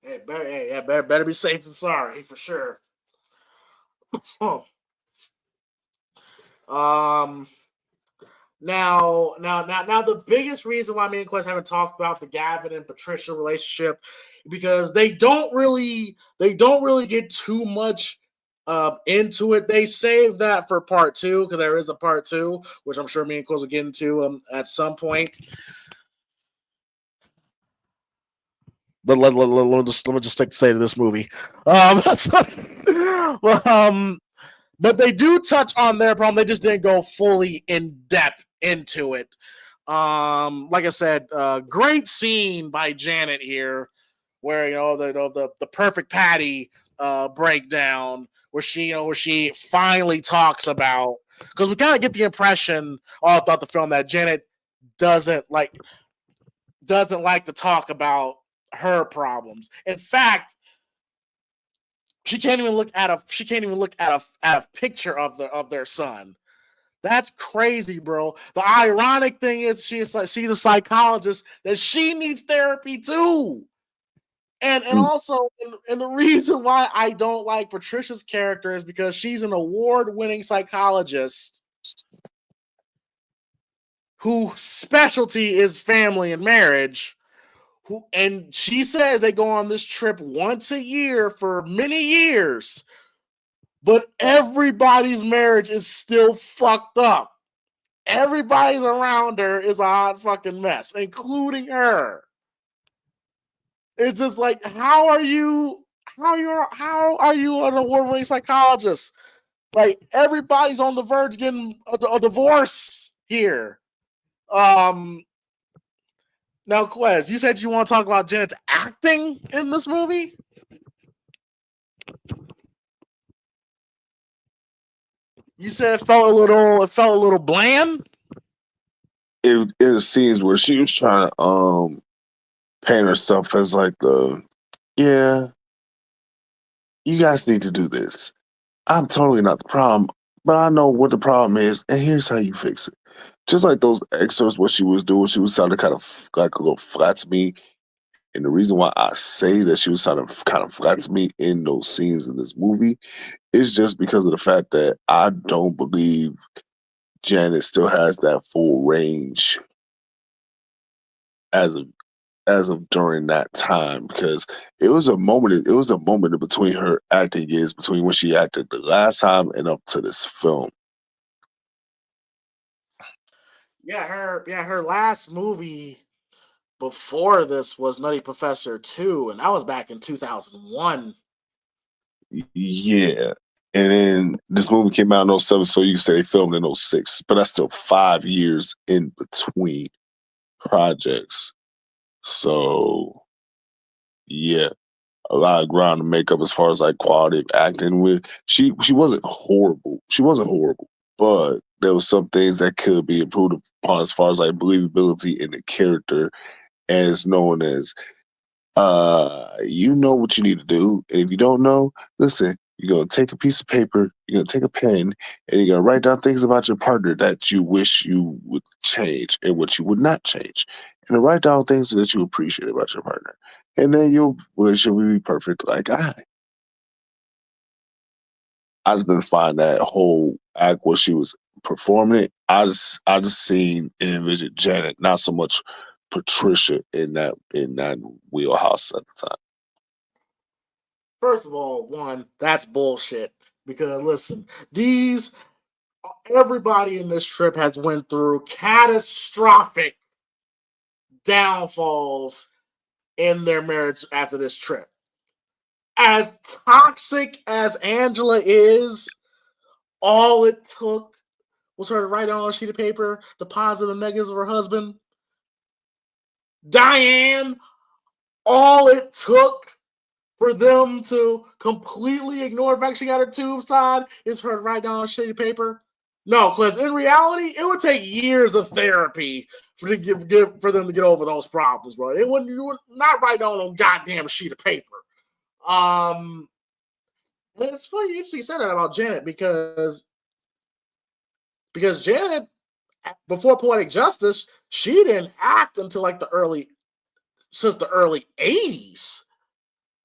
Hey, better be safe than sorry for sure. Now, the biggest reason why me and Quez haven't talked about the Gavin and Patricia relationship because they don't really get too much into it. They save that for part 2 because there is a part 2, which I'm sure me and Quez will get into at some point. Let me just take the state of this movie. But they do touch on their problem. They just didn't go fully in depth into it. Like I said, great scene by Janet here, where the perfect Patty breakdown, where she finally talks about, because we kind of get the impression all throughout the film that Janet doesn't like to talk about her problems. In fact, she can't even look at a picture of their son. That's crazy, bro. The ironic thing is she's a psychologist, that she needs therapy too. And also, and the reason why I don't like Patricia's character is because she's an award-winning psychologist whose specialty is family and marriage. And she says they go on this trip once a year for many years, but everybody's marriage is still fucked up. Everybody's around her is a hot fucking mess, including her. It's just like, how are you an award-winning psychologist? Like, everybody's on the verge of getting a divorce here. Now, Quez, you said you want to talk about Janet's acting in this movie? You said it felt a little bland? It was scenes where she was trying to paint herself as like you guys need to do this. I'm totally not the problem, but I know what the problem is, and here's how you fix it. Just like those excerpts, what she was doing, she was sounding kind of like a little flat to me. And the reason why I say that she was sounding kind of flat to me in those scenes in this movie is just because of the fact that I don't believe Janet still has that full range as of during that time, because it was a moment in between her acting years, between when she acted the last time and up to this film. Her last movie before this was Nutty Professor 2, and that was back in 2001. Yeah. And then this movie came out in 07, so you can say they filmed in 06, but that's still 5 years in between projects. So, yeah, a lot of ground to make up as far as like quality of acting with. She wasn't horrible. But there was some things that could be improved upon as far as like believability in the character, as known as you know what you need to do. And if you don't know, listen, you're gonna take a piece of paper, you're gonna take a pen, and you're gonna write down things about your partner that you wish you would change and what you would not change. And to write down things that you appreciate about your partner. And then your relationship will be perfect like I just didn't find that whole act where she was performing it. I just seen and envisioned Janet, not so much Patricia in that wheelhouse at the time. First of all, one, that's bullshit. Because listen, everybody in this trip has went through catastrophic downfalls in their marriage after this trip. As toxic as Angela is, all it took was her to write on a sheet of paper the positive and negatives of her husband. Diane, all it took for them to completely ignore the fact she got her tubes tied is for her to write down on a sheet of paper. No, because in reality, it would take years of therapy for them to get over those problems, bro. You would not write down on a goddamn sheet of paper. And it's funny you actually said that about Janet because Janet, before Poetic Justice, she didn't act until like the early 80s.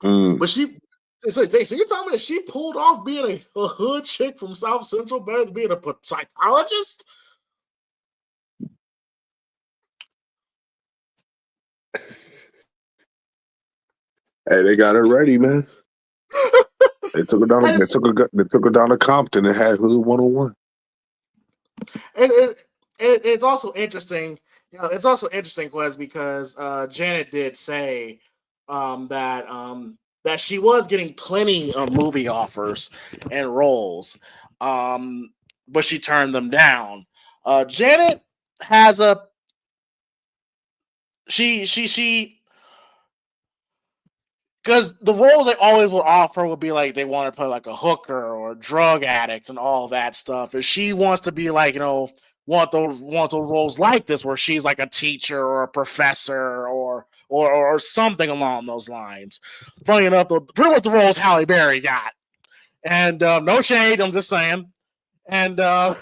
But so you're telling me that she pulled off being a hood chick from South Central better than being a psychologist? Hey, they got her ready, man. They took her down. They took her down to Compton and had Hood 101. It's also interesting. It's also interesting, Quez, because Janet did say that she was getting plenty of movie offers and roles, but she turned them down. Janet has a she because the roles they always would offer would be like they want to play like a hooker or a drug addict and all that stuff. And she wants to be like, want those roles like this where she's like a teacher or a professor or something along those lines. Funny enough, pretty much the roles Halle Berry got. And no shade, I'm just saying. And and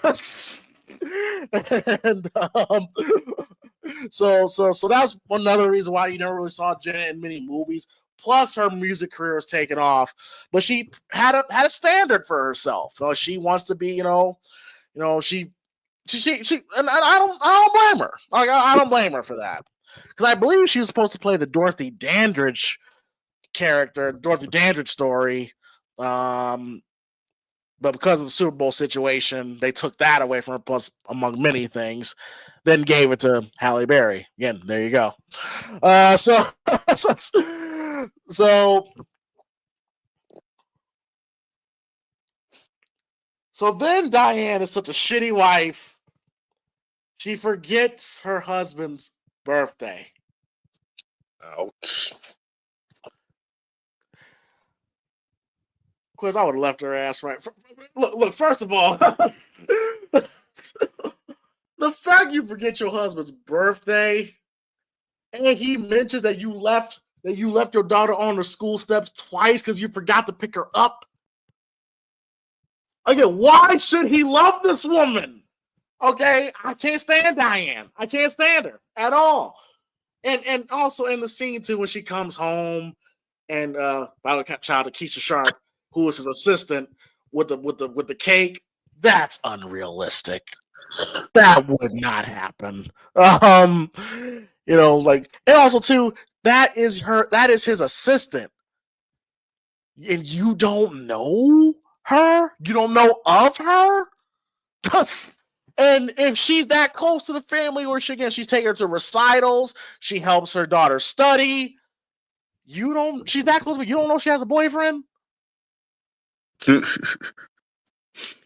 so that's another reason why you never really saw Janet in many movies. Plus, her music career is taken off, but she had a standard for herself. She wants to be, she, and I don't blame her. Like I don't blame her for that, because I believe she was supposed to play the Dorothy Dandridge character, Dorothy Dandridge story. But because of the Super Bowl situation, they took that away from her, plus among many things, then gave it to Halle Berry. Again, there you go. So then Diane is such a shitty wife. She forgets her husband's birthday. Ouch. Because I would have left her ass right. Look. First of all, the fact you forget your husband's birthday, and he mentions that you left your daughter on the school steps twice because you forgot to pick her up. Again, why should he love this woman? Okay, I can't stand Diane. I can't stand her at all. And also in the scene too, when she comes home and by the child of Keisha Sharp, who was his assistant, with the cake, that's unrealistic. That would not happen. And also too, that is his assistant, and you don't know her, you don't know of her. And if she's that close to the family, or she's taking her to recitals, she helps her daughter study. She's that close, but you don't know she has a boyfriend.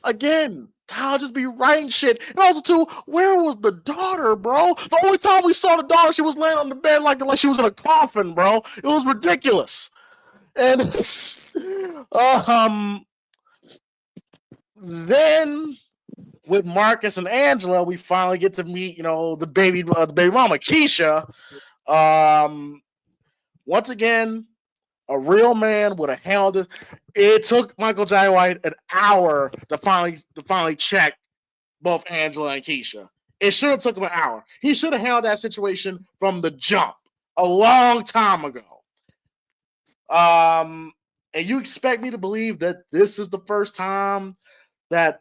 Again, I'll just be writing shit. And also, too, where was the daughter, bro? The only time we saw the daughter, she was laying on the bed like she was in a coffin, bro. It was ridiculous. And then with Marcus and Angela, we finally get to meet, the baby mama, Keisha. Once again, a real man would have handled it. It took Michael Jai White an hour to finally check both Angela and Keisha. It should have took him an hour. He should have handled that situation from the jump a long time ago. And you expect me to believe that this is the first time that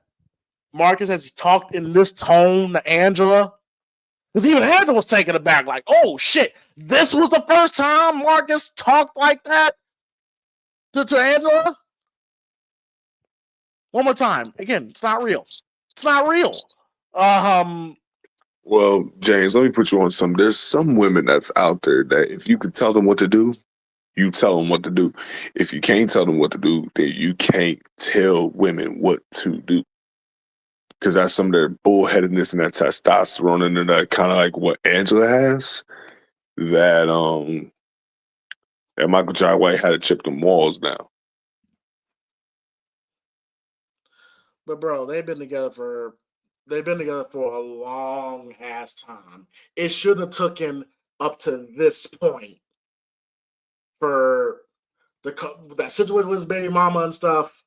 Marcus has talked in this tone to Angela? Because even Angela was taken aback, like, oh shit, this was the first time Marcus talked like that to Angela? One more time. Again, it's not real. It's not real. Well, James, let me put you on some. There's some women that's out there that if you could tell them what to do, you tell them what to do. If you can't tell them what to do, then you can't tell women what to do. Because that's some of their bullheadedness and that testosterone and that kind of like what Angela has. That Michael Jai White had to chip them walls now. But bro, they've been together for a long ass time. It shouldn't have taken up to this point for that situation with his baby mama and stuff.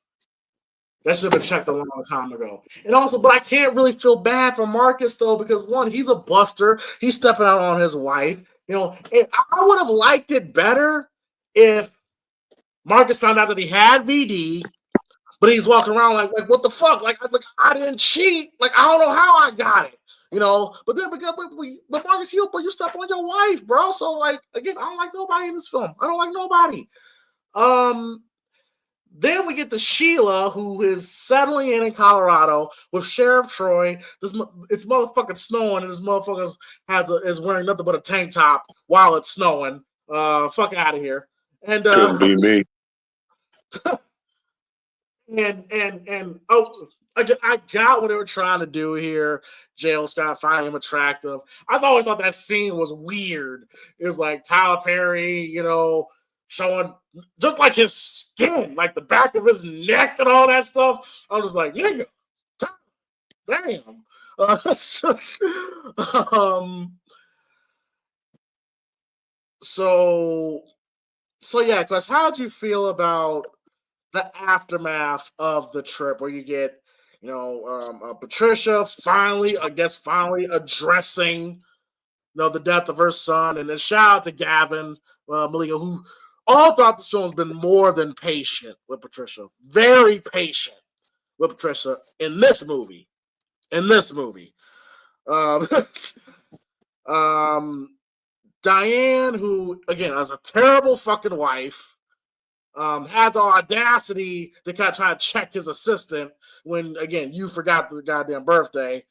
That should have been checked a long time ago. And also, but I can't really feel bad for Marcus though, because one, he's a buster. He's stepping out on his wife. And I would have liked it better if Marcus found out that he had VD, but he's walking around like what the fuck? Like I didn't cheat. Like I don't know how I got it. But then but Marcus, you step on your wife, bro. So like again, I don't like nobody in this film. I don't like nobody. Then we get to Sheila, who is settling in Colorado with Sheriff Troy. It's motherfucking snowing, and this motherfucker is wearing nothing but a tank top while it's snowing. Fuck out of here. And Couldn't be me. and I got what they were trying to do here. Jail Scott finding him attractive. I always thought that scene was weird. It was like Tyler Perry, showing just like his skin, like the back of his neck and all that stuff. I was just like, nigga, damn. So yeah, because how'd you feel about the aftermath of the trip where you get, Patricia finally addressing, the death of her son, and then shout out to Gavin Malika, who all throughout this film has been more than patient with Patricia, very patient with Patricia in this movie. Um, Diane, who again has a terrible fucking wife, had the audacity to kind of try to check his assistant when again you forgot the goddamn birthday,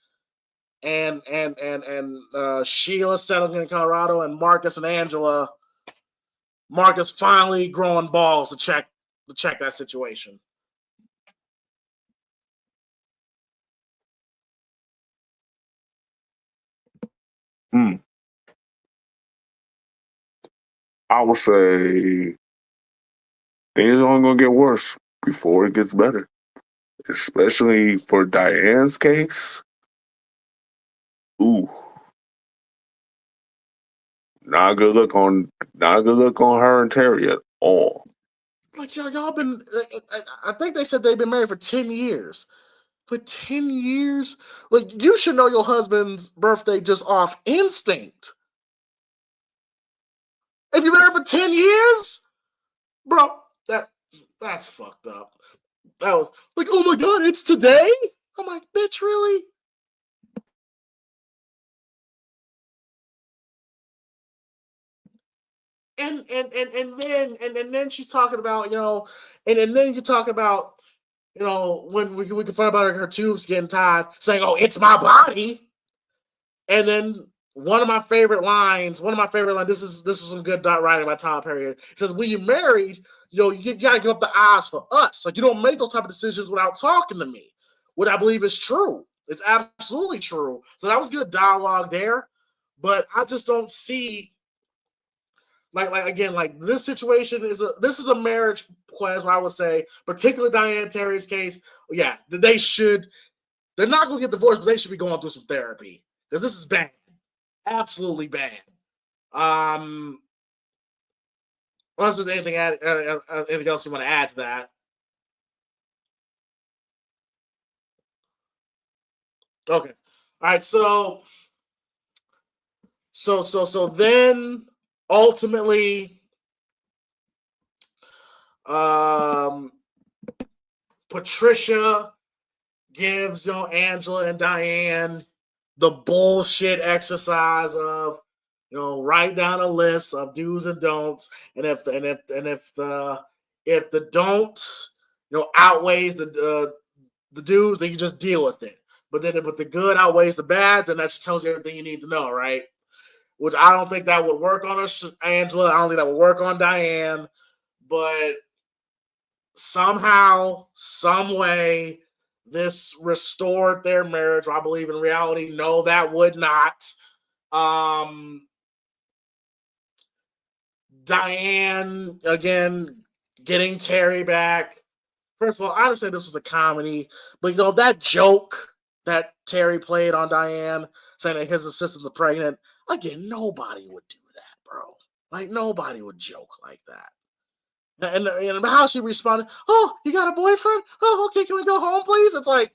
and Sheila settling in Colorado, and Marcus and Angela. Marcus finally growing balls to check that situation. I would say things are only gonna get worse before it gets better. Especially for Diane's case. Ooh. Not a good look on her and Terry at all. Like y'all been, I think they said they've been married for 10 years. For 10 years? Like, you should know your husband's birthday just off instinct. If you've been married for 10 years? Bro, that's fucked up. That was like, oh my God, it's today? I'm like, bitch, really? And then she's talking about, and then you're talking about, when we can find about her tubes getting tied, saying, "Oh, it's my body." And then one of my favorite lines. This was some good writing by Tom Perry. It says, "When you're married, you gotta give up the eyes for us. Like, you don't make those type of decisions without talking to me." What I believe is true. It's absolutely true. So that was good dialogue there, but I just don't see. Like this situation is a marriage quest where I would say, particularly Diane Terry's case, yeah, they're not going to get divorced, but they should be going through some therapy because this is bad, absolutely bad. Unless there's anything else you want to add to that. Okay, all right. So then ultimately, Patricia gives Angela and Diane the bullshit exercise of write down a list of do's and don'ts, and if the don'ts outweighs the do's, then you just deal with it. But then if the good outweighs the bad, then that just tells you everything you need to know, right? Which I don't think that would work on Angela. I don't think that would work on Diane. But somehow, some way, this restored their marriage. I believe in reality, no, that would not. Diane, again, getting Terry back. First of all, I understand this was a comedy, but that joke that Terry played on Diane, saying that his assistants are pregnant, again, nobody would do that, bro. Like, nobody would joke like that. And how she responded, "Oh, you got a boyfriend? Oh, okay, can we go home, please?" It's like,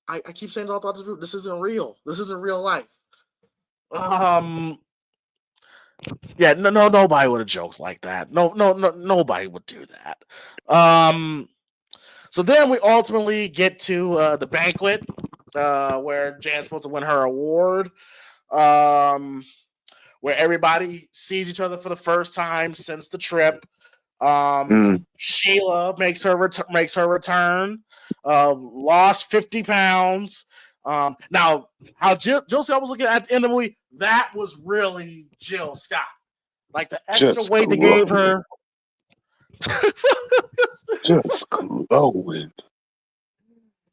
I keep saying all thoughts of this isn't real. This isn't real life. Yeah, no, nobody would have jokes like that. No, nobody would do that. So then we ultimately get to the banquet where Jan's supposed to win her award. Where everybody sees each other for the first time since the trip. Sheila makes her return. Lost 50 pounds. Now how Jill Scott was looking at the end of the movie, that was really Jill Scott. Like the extra Just weight they gave glowing. her. Just glowing.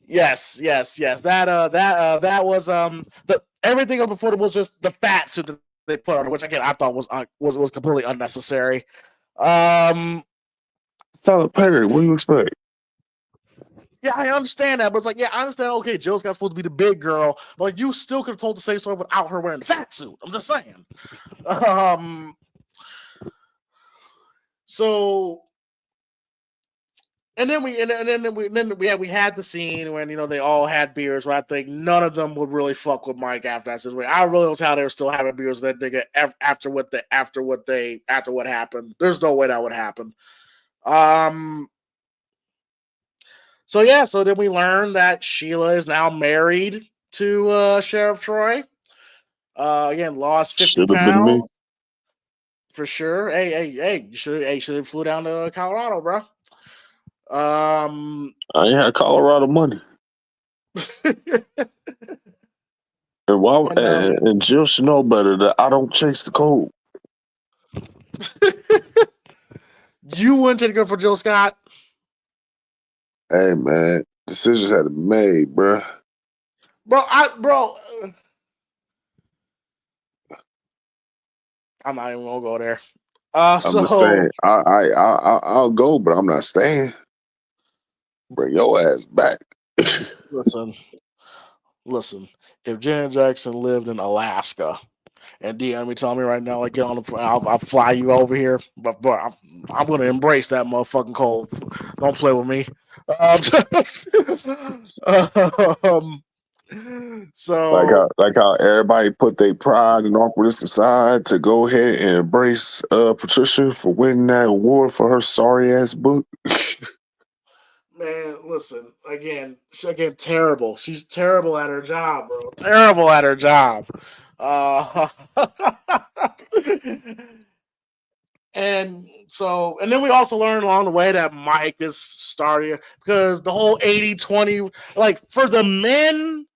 Yes. That was the everything before was just the fat suit that they put on her, which again I thought was completely unnecessary. Tyler Perry, what do you expect? Yeah, I understand that, but it's like, yeah, I understand. Okay, Jill Scott's supposed to be the big girl, but you still could have told the same story without her wearing the fat suit. I'm just saying. So, and then we had the scene when they all had beers. Where I think none of them would really fuck with Mike after that situation. I really was how they were still having beers with that nigga after what happened. There's no way that would happen. So yeah, so then we learn that Sheila is now married to Sheriff Troy. Again, lost 50 Should have been me. pounds for sure. Hey, you should have flew down to Colorado, bro. I ain't had Colorado money. And Jill should know better that I don't chase the cold. You wouldn't take a girl for Jill Scott? Hey man, decisions had to be made, bro. I'm not even gonna go there. I'm just saying, I'll go, but I'm not staying. Bring your ass back. Listen. If Janet Jackson lived in Alaska, and DM me telling me right now, like, get on the, I'll fly you over here, but I'm gonna embrace that motherfucking cold. Don't play with me. So like how everybody put their pride and awkwardness aside to go ahead and embrace Patricia for winning that award for her sorry ass book. Man, listen, again, terrible. She's terrible at her job, bro. Terrible at her job. And then we also learned along the way that Mike is starting, because the whole 80-20, like for the men,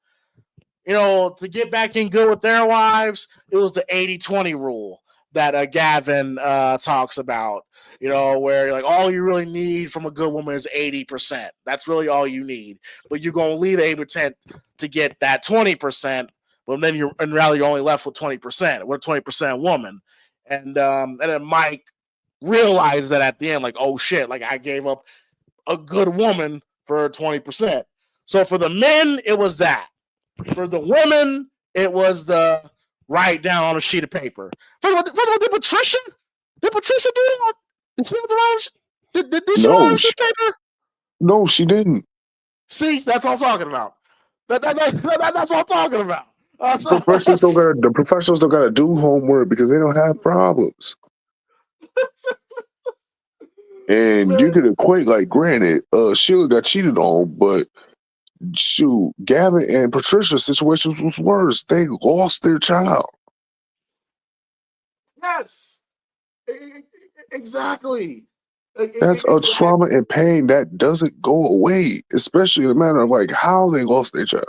to get back in good with their wives, it was the 80-20 rule that Gavin talks about, where like all you really need from a good woman is 80%. That's really all you need. But you're going to leave 80% to get that 20%, but then you're in reality you're only left with 20%. We're a 20% woman. And then Mike realized that at the end, like, oh shit, like I gave up a good woman for 20%. So for the men, it was that. For the women, it was the write down on a sheet of paper. First of all, did Patricia do that? Did she have to write? Did she write on a sheet of paper? No, she didn't. See, that's what I'm talking about. That's what I'm talking about. The professionals don't gotta do homework because they don't have problems. And you could equate, like, granted, Sheila got cheated on, but shoot, Gavin and Patricia's situation was worse. They lost their child. Yes, exactly. That's a trauma and pain that doesn't go away, especially in a matter of like how they lost their child.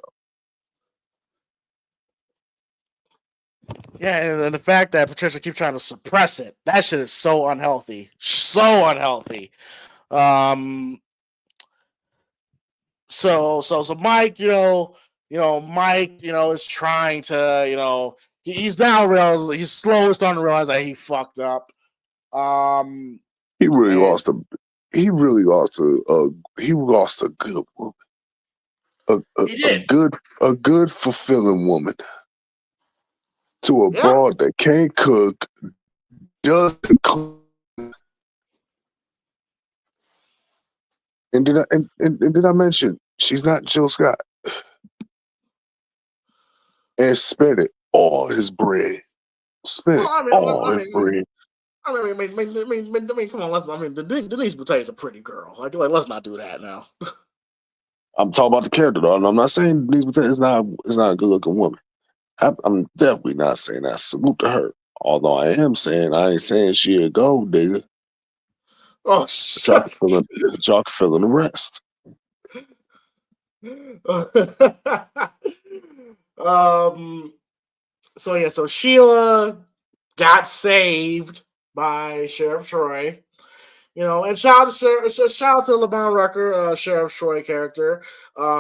Yeah, and the fact that Patricia keeps trying to suppress it, that shit is so unhealthy. So unhealthy. So Mike, Mike, is trying to, he's now he's slowly starting to realize that he fucked up. He really lost a good woman. A good fulfilling woman. To a broad that can't cook, doesn't clean. And did I mention she's not Jill Scott? And spent it all his bread. Spent all his bread. I mean, come on. Denise Boutet is a pretty girl. Like, let's not do that now. I'm talking about the character, though. And I'm not saying Denise Boutet is not a good looking woman. I'm definitely not saying that. Salute to her. Although I ain't saying she a gold digger. Oh, shit. But y'all can fill in the rest. So Sheila got saved by Sheriff Troy. And shout out to Lamont Rucker, Sheriff Troy character.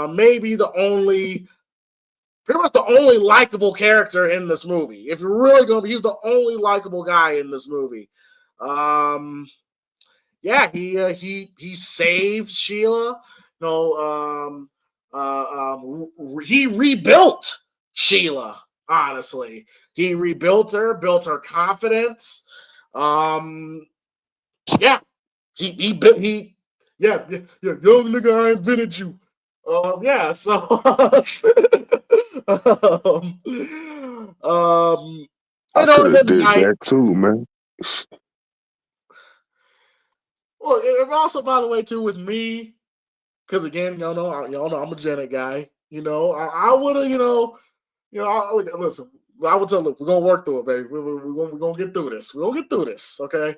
Maybe pretty much the only likable character in this movie. If you're really gonna be, he's the only likable guy in this movie. He saved Sheila. He rebuilt Sheila. Honestly, he rebuilt her, built her confidence. Yeah, he built young nigga, I invented you. So I could have did night. that too, man. Well, and also, by the way, too, with me, because again, y'all know I'm a Janet guy. I would have, listen. I would tell, look, we're gonna work through it, baby. We're gonna get through this. We're gonna get through this, okay?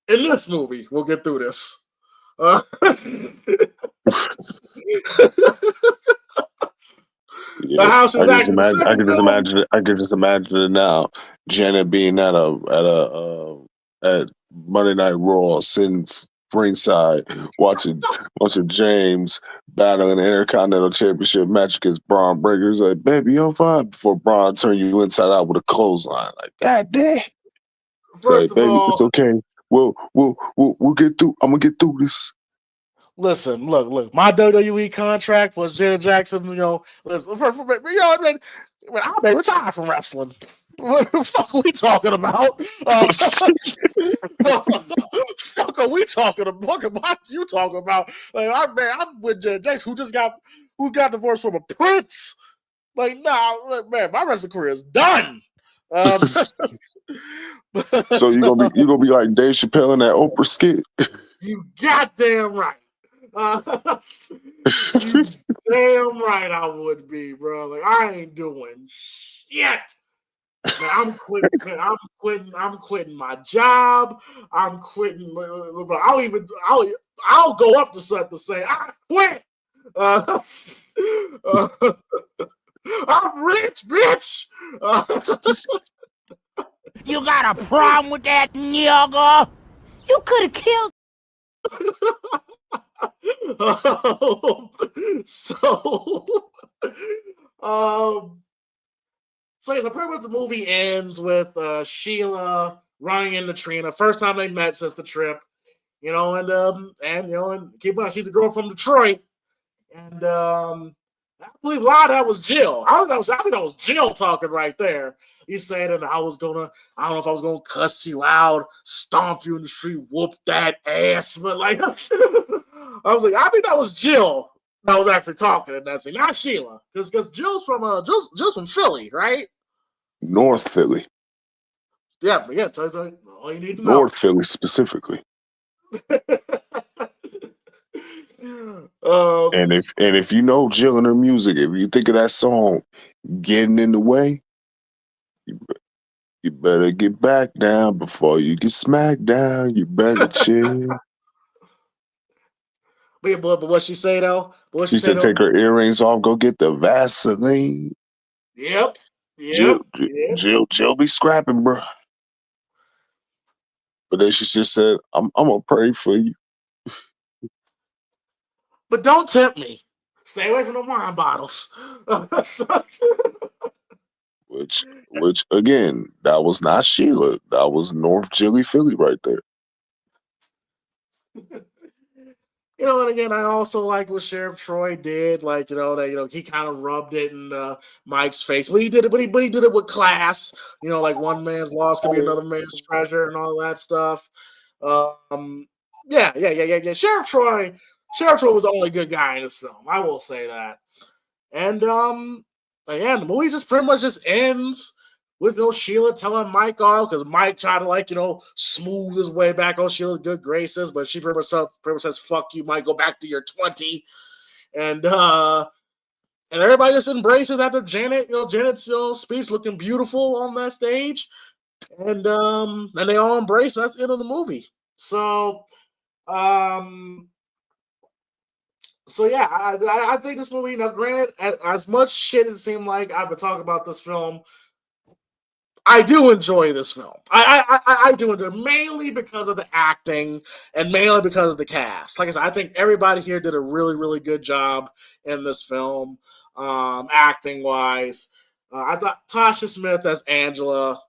In this movie, we'll get through this. The house is acting the second film. I can just imagine it now. Janet being at Monday Night Raw, sitting ringside, watching James battle in the Intercontinental Championship match against Braun Breaker. He's like, "Baby, you're fine." Before Braun turn you inside out with a clothesline, like, "God damn!" First of "Baby, all, it's okay. We'll get through. I'm gonna get through this." Listen, look. My WWE contract was Janet Jackson. Listen, I may retire from wrestling. What the fuck are we talking about? Fuck are we talking about? What you talking about? Like, I'm with Janet Jackson, who got divorced from a prince. Like, nah, man, my wrestling career is done. So you're gonna be like Dave Chappelle in that Oprah skit. You goddamn right. You damn right I would be, bro. Like, I ain't doing shit. Man, I'm quitting. Man, I'm quitting my job. I'm quitting. I'll go up to set to say I quit. I'm rich, bitch. You got a problem with that, nigga? You could have killed. So pretty much the movie ends with Sheila running into Trina. First time they met since the trip, and keep on, she's a girl from Detroit, and I believe a lot of that was Jill. I think that was Jill talking right there. He said, and I don't know if I was gonna cuss you out, stomp you in the street, whoop that ass, but like, I was like, I think that was Jill that was actually talking in that scene, not Sheila, because Jill's from Philly, right? North Philly. Yeah, but tell you all you need to know. North Philly specifically. And if you know Jill and her music, if you think of that song "Getting in the Way," you better get back down before you get smacked down. You better chill. But what she say though? She said, "Take her earrings off. Go get the Vaseline." Yep. Jill be scrapping, bro. But then she just said, "I'm gonna pray for you." But don't tempt me. Stay away from the wine bottles. Which again, that was not Sheila. That was North Jilly Philly right there. And again, I also like what Sheriff Troy did. Like, that he kind of rubbed it in Mike's face. But he did it, but he did it with class. Like one man's loss could be another man's treasure and all that stuff. Yeah. Sheriff Troy was the only good guy in this film. I will say that. And again, the movie just pretty much just ends with Sheila telling Mike off because Mike tried to smooth his way back on Sheila's good graces, but she pretty much says, "Fuck you, Mike, go back to your 20." And everybody just embraces after Janet's speech looking beautiful on that stage. And they all embrace, and that's the end of the movie. So So yeah, I think this movie. Now, granted, as much shit as it seemed like I've been talking about this film, I do enjoy this film. I do enjoy it, mainly because of the acting and mainly because of the cast. Like I said, I think everybody here did a really, really good job in this film, acting wise. I thought Tasha Smith as Angela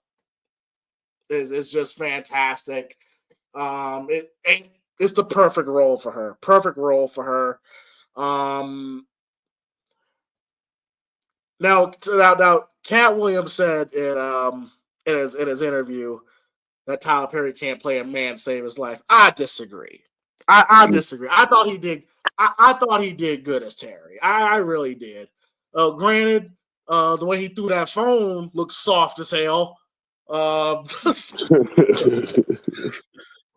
is just fantastic. It's the perfect role for her. Perfect role for her. Now, Cat Williams said in his interview that Tyler Perry can't play a man to save his life. I disagree. I disagree. I thought he did. I thought he did good as Terry. I really did. Granted, the way he threw that phone looked soft as hell.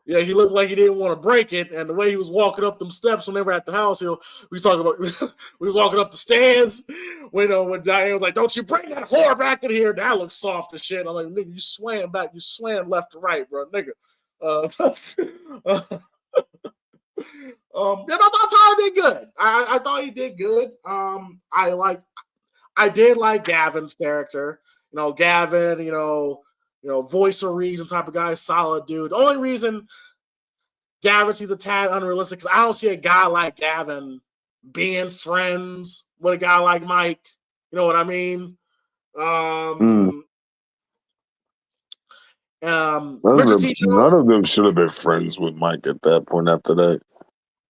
Yeah, he looked like he didn't want to break it, and the way he was walking up them steps when they were at the house, we talking about we was walking up the stairs. When Diane was like, "Don't you bring that whore back in here?" That looks soft as shit. I'm like, "Nigga, you slam back, you slam left to right, bro, nigga." Yeah, I thought Tyler did good. I thought he did good. I did like Gavin's character. Gavin. Voice of reason type of guy, solid dude. The only reason Gavin seems a tad unrealistic because I don't see a guy like Gavin being friends with a guy like Mike. You know what I mean? None of them should have been friends with Mike at that point after that.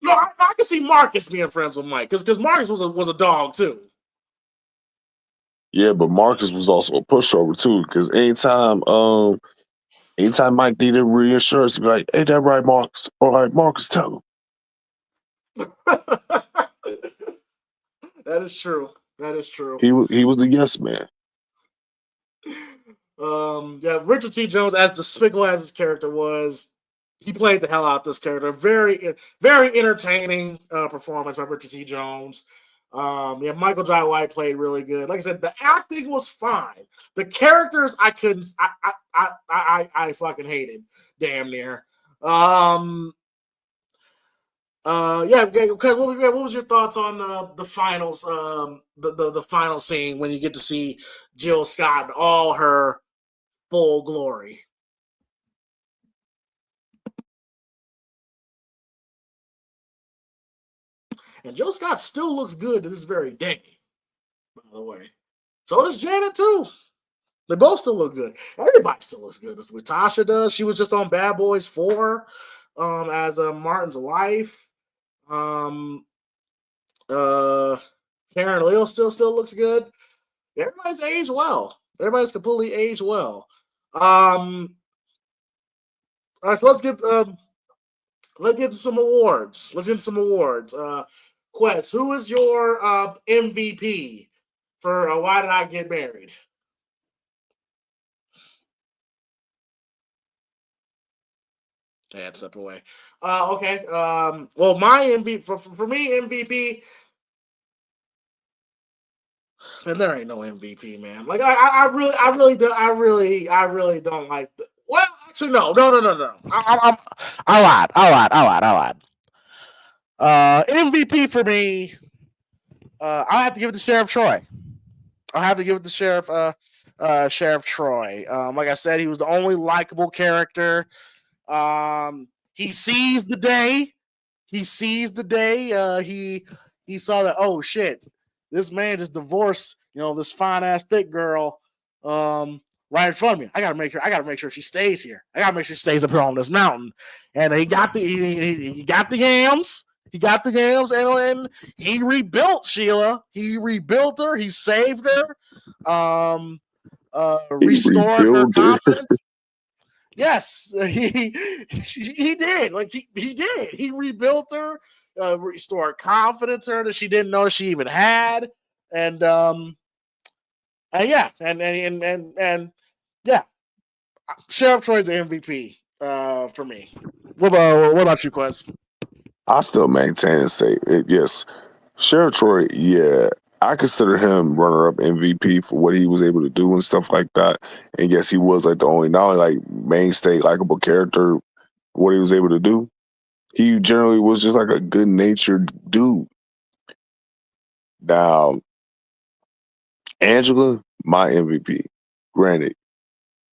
No, I can see Marcus being friends with Mike because Marcus was a dog too. Yeah, but Marcus was also a pushover too because anytime Mike needed reinsurance, he'd be like, "Ain't that right, Marcus?" All right, Marcus, tell him. That is true. That is true. He was the yes man. Yeah, Richard T. Jones, as despicable as his character was, he played the hell out of this character. Very, very entertaining performance by Richard T. Jones. Yeah, Michael Jai White played really good. Like I said, the acting was fine. The characters I couldn't. I fucking hated. Damn near. Yeah. What was your thoughts on the finals? The final scene when you get to see Jill Scott in all her full glory. And Jill Scott still looks good to this very day, by the way. So does Janet, too. They both still look good. Everybody still looks good. What Tasha does. She was just on Bad Boys 4 as Martin's wife. Karen Leo still looks good. Everybody's aged well. Everybody's completely aged well. All right, so let's get some awards. Let's get some awards. Quez, who is your MVP for Why Did I Get Married? Yeah, step away. Okay. Well, my MVP for me, MVP. And there ain't no MVP, man. Like I really don't like. Well, actually, no. I lied. MVP for me. I'll have to give it to Sheriff Troy. Sheriff Troy. Like I said, he was the only likable character. He sees the day. He saw that. Oh shit! This man just divorced. This fine ass thick girl. Right in front of me. I gotta make sure she stays here. I gotta make sure she stays up here on this mountain. And he got the yams. He got the yams, and he rebuilt Sheila. He rebuilt her. He saved her. Restored her confidence. Yes, he did. Like he did. He rebuilt her, restored confidence in her that she didn't know she even had, and yeah, and yeah, Sheriff Troy's the MVP for me. What about you, Quez? I still maintain and say yes, Sheriff Troy. Yeah, I consider him runner-up MVP for what he was able to do and stuff like that. And yes, he was like the only not only like mainstay likable character. What he was able to do, he generally was just like a good-natured dude. Now, Angela, my MVP. Granted,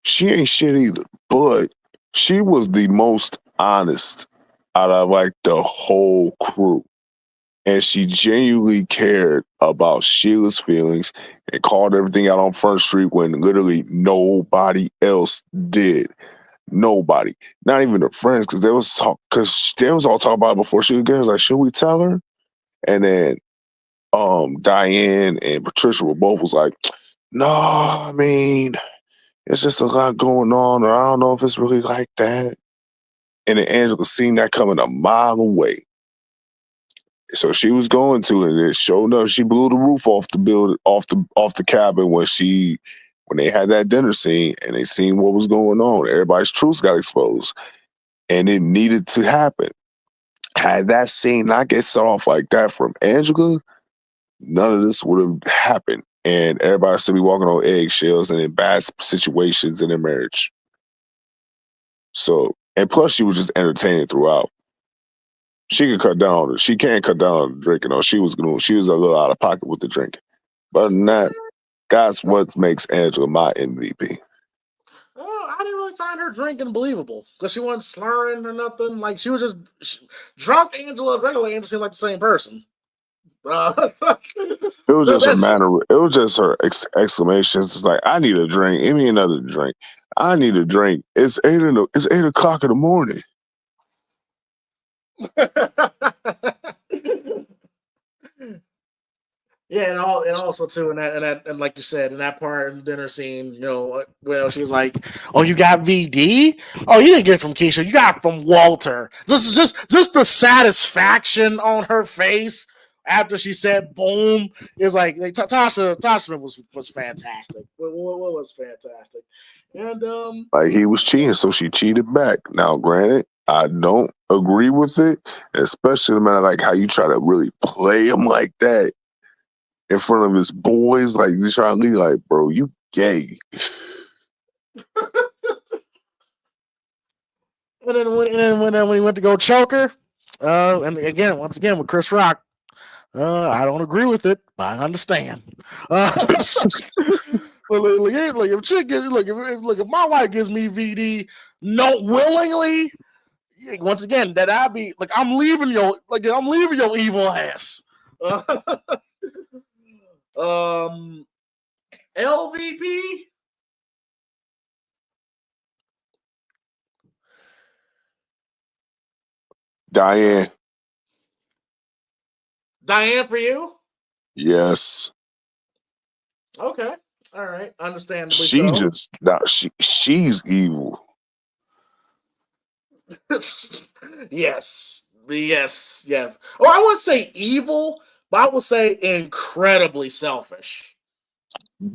she ain't shit either, but she was the most honest out of like the whole crew. And she genuinely cared about Sheila's feelings and called everything out on Front Street when literally nobody else did. Nobody, not even her friends, because they was all talking about it before she was there. It was like, should we tell her? And then Diane and Patricia were both was like, no, I mean, it's just a lot going on, or I don't know if it's really like that. And then Angela seen that coming a mile away. So she was going to it. And sure enough, she blew the roof off the building, off the cabin when they had that dinner scene and they seen what was going on. Everybody's truth got exposed. And it needed to happen. Had that scene not get set off like that from Angela, none of this would have happened. And everybody still be walking on eggshells and in bad situations in their marriage. So, and plus she was just entertaining throughout. She could cut down. She can't cut down on the drinking. She was a little out of pocket with the drinking. But other than that, that's what makes Angela my MVP. Oh, I didn't really find her drinking believable because she wasn't slurring or nothing. Like she was just drunk. Angela, regular Angela seemed like the same person. It was just her manner. It was just her exclamations. It's like, I need a drink. Give me another drink. I need a drink. It's 8:00 in the morning. Yeah, and also too, and like you said, in that part in the dinner scene, well, she was like, "Oh, you got VD? Oh, you didn't get it from Keisha, you got it from Walter." Just the satisfaction on her face after she said "boom" is like Tasha Smith was fantastic. What was fantastic, and like he was cheating, so she cheated back. Now, granted, I don't agree with it, especially the matter like how you try to really play him like that in front of his boys, like you trying to be like, bro, you gay. And then when we went to go choke her, and again, once again with Chris Rock, I don't agree with it, but I understand. If my wife gives me VD, no willingly, once again, that I'd be like, I'm leaving your evil ass. LVP. Diane. Diane for you? Yes. Okay. All right. Understandably She's evil. Yes. Yeah. Oh, I wouldn't say evil, but I would say incredibly selfish.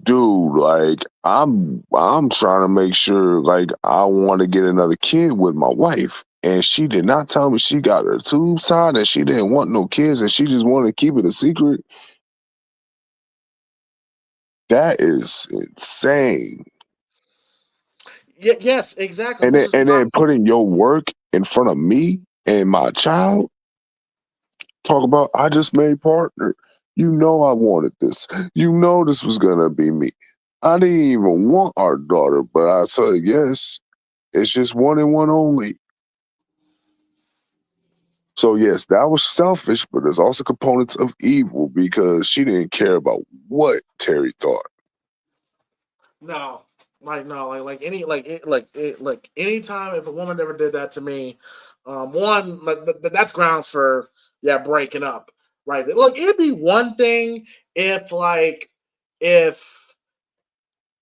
Dude, like I'm trying to make sure like I want to get another kid with my wife. And she did not tell me she got her tubes tied and she didn't want no kids and she just wanted to keep it a secret. That is insane. Yes, exactly. And then putting your work in front of me and my child. Talk about I just made partner. You know I wanted this. You know this was gonna be me. I didn't even want our daughter, but I said yes. It's just one and one only. So yes, that was selfish, but there's also components of evil because she didn't care about what Terry thought. No, anytime if a woman ever did that to me, that's grounds for breaking up, right? Look, it'd be one thing if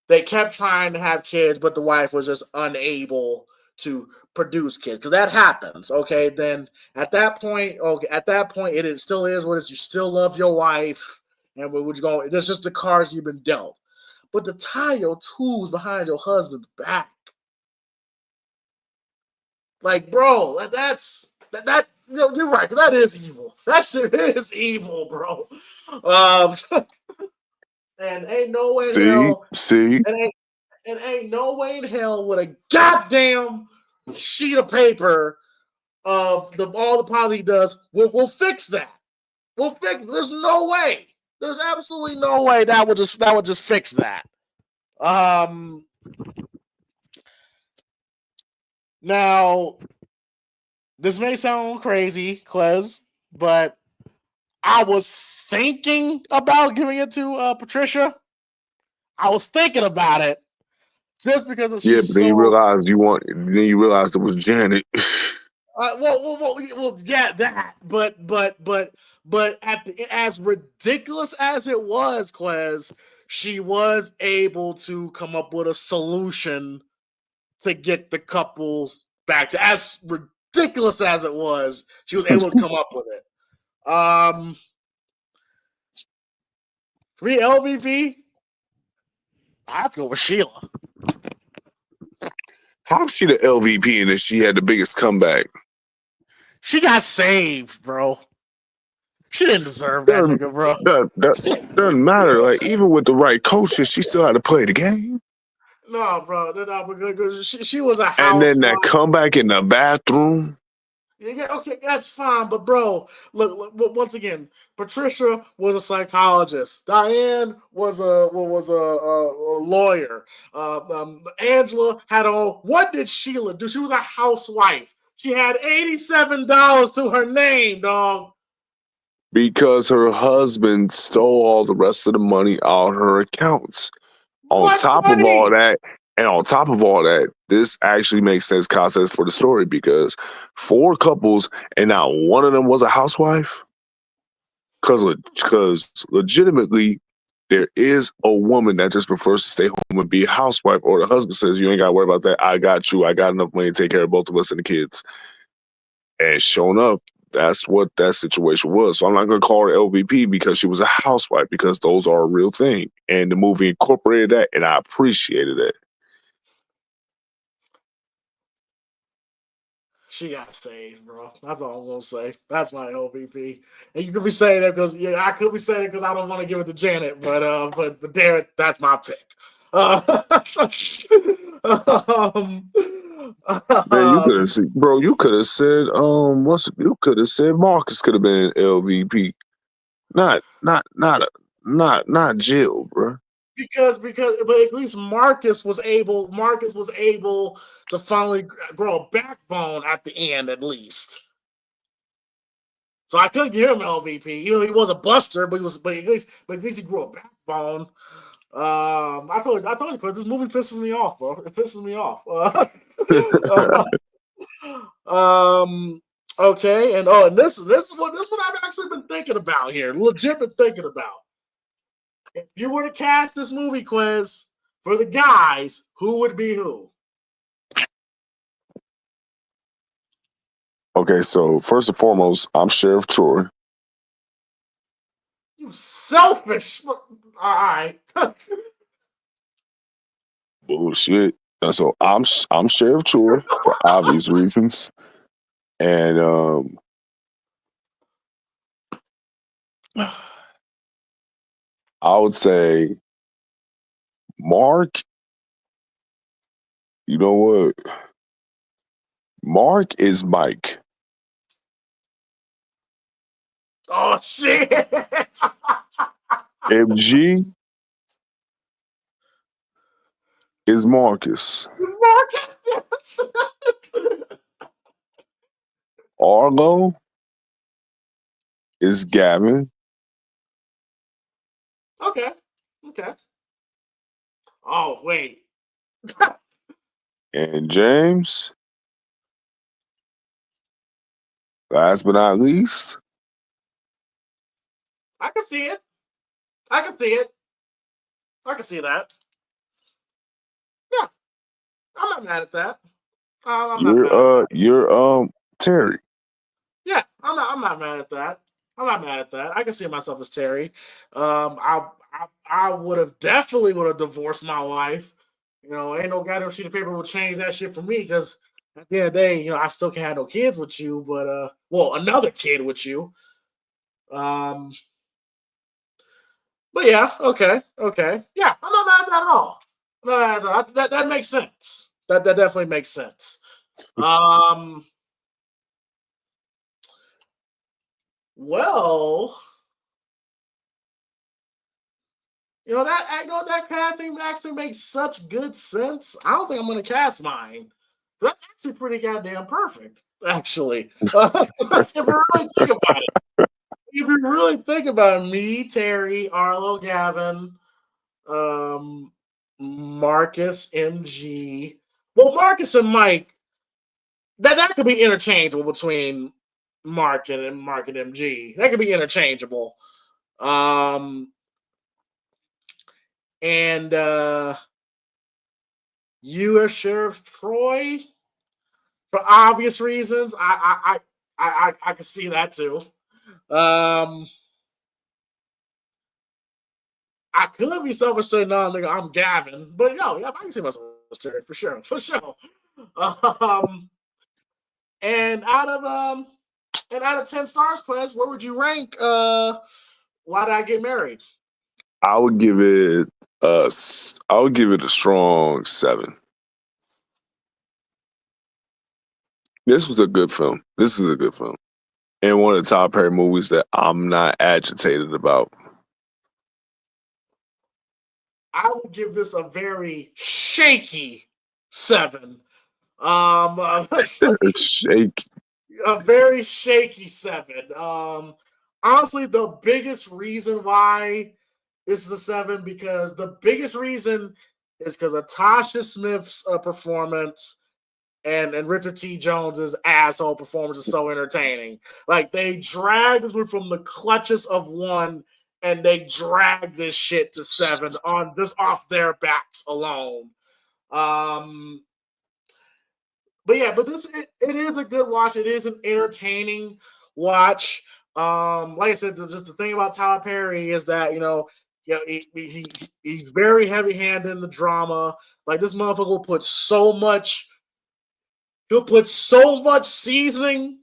they kept trying to have kids, but the wife was just unable to produce kids, because that happens. Okay, then at that point, it still is what it is. You still love your wife, and we're going. That's just the cards you've been dealt. But to tie your tools behind your husband's back, like, bro, that's you're right. That is evil. That shit is evil, bro. And ain't no way in hell. And ain't no way in hell with a goddamn sheet of paper of all the policy does. We'll fix that. We'll fix. There's no way. There's absolutely no way that would just fix that. Now, this may sound crazy, Quez, but I was thinking about giving it to Patricia. I was thinking about it just because it's Yeah, just but then you so. realize you realized it was Janet. Yeah, that. But as ridiculous as it was, Quez, she was able to come up with a solution to get the couples back. As ridiculous as it was, she was able to come up with it. For me, LVP, I have to go with Sheila. How's she the LVP and then she had the biggest comeback? She got saved, bro. She didn't deserve that nigga, bro. Doesn't matter. Like, even with the right coaches, she still had to play the game. No, bro. No, because she was a And then housewife. that comeback in the bathroom. Yeah, okay, that's fine. But bro, look, once again, Patricia was a psychologist. Diane was a lawyer. Angela had what did Sheila do? She was a housewife. She had $87 to her name, dog. Because her husband stole all the rest of the money out of her accounts. On top of all that, this actually makes sense context for the story because 4 couples and not one of them was a housewife. Because legitimately, there is a woman that just prefers to stay home and be a housewife, or the husband says, "You ain't got to worry about that. I got you. I got enough money to take care of both of us and the kids." And showing up, that's what that situation was. So I'm not going to call her LVP because she was a housewife, because those are a real thing. And the movie incorporated that, and I appreciated it. She got saved, bro. That's all I'm gonna say. That's my LVP. And you could be saying that because I could be saying it because I don't want to give it to Janet, but damn it, that's my pick. Man, you could have said, bro. You could have said, you could have said Marcus could have been LVP, not Jill, bro. Because but at least Marcus was able to finally grow a backbone at the end, at least. So I couldn't give him an LVP. You know, he was a buster, but at least he grew a backbone. I told you, because this movie pisses me off, bro. It pisses me off. Okay, and this one I've actually been thinking about here, legit been thinking about. If you were to cast this movie, Quez, for the guys, who would be who? Okay, so first and foremost, I'm Sheriff Troy. You selfish. All right. Bullshit. And so I'm Sheriff Troy for obvious reasons, and I would say Mark. You know what? Mark is Mike. Oh shit. MG is Marcus. Marcus. Arlo is Gavin. Okay. Oh wait. And James, last but not least, I can see it. I can see that. Yeah, I'm not mad at that. I'm not mad at that. you're Terry. Yeah, I'm not mad at that. I'm not mad at that. I can see myself as Terry. I would have divorced my wife. You know, ain't no goddamn sheet of paper would change that shit for me, because at the end of the day, you know, I still can't have no kids with you, but another kid with you. But yeah, okay. Yeah, I'm not mad at that at all. I'm not mad at that. That makes sense. That definitely makes sense. Well, That casting actually makes such good sense. I don't think I'm gonna cast mine. That's actually pretty goddamn perfect, actually. If you really think about it. If you really think about it, me, Terry, Arlo, Gavin, Marcus, MG. Well, Marcus and Mike, that could be interchangeable between Mark and MG. That could be interchangeable. And you as Sheriff Troy, for obvious reasons, I can see that too. I could be selfish saying, no, nigga, I'm Gavin, but yeah, I can see myself for sure. And out of 10 stars, Quez, where would you rank Why Did I Get Married? I would give it a strong 7. This was a good film. This is a good film. And one of the top Perry movies that I'm not agitated about. I would give this a very shaky 7. Shaky. A very shaky 7. Honestly, the biggest reason why this is a 7 because the biggest reason is because of Tasha Smith's performance and Richard T. Jones's asshole performance is so entertaining. Like they dragged this from the clutches of 1 and they dragged this shit to 7 on just off their backs alone. But this it is a good watch. It is an entertaining watch. Like I said, just the thing about Tyler Perry is that he's very heavy-handed in the drama. Like this motherfucker will put so much. He'll put so much seasoning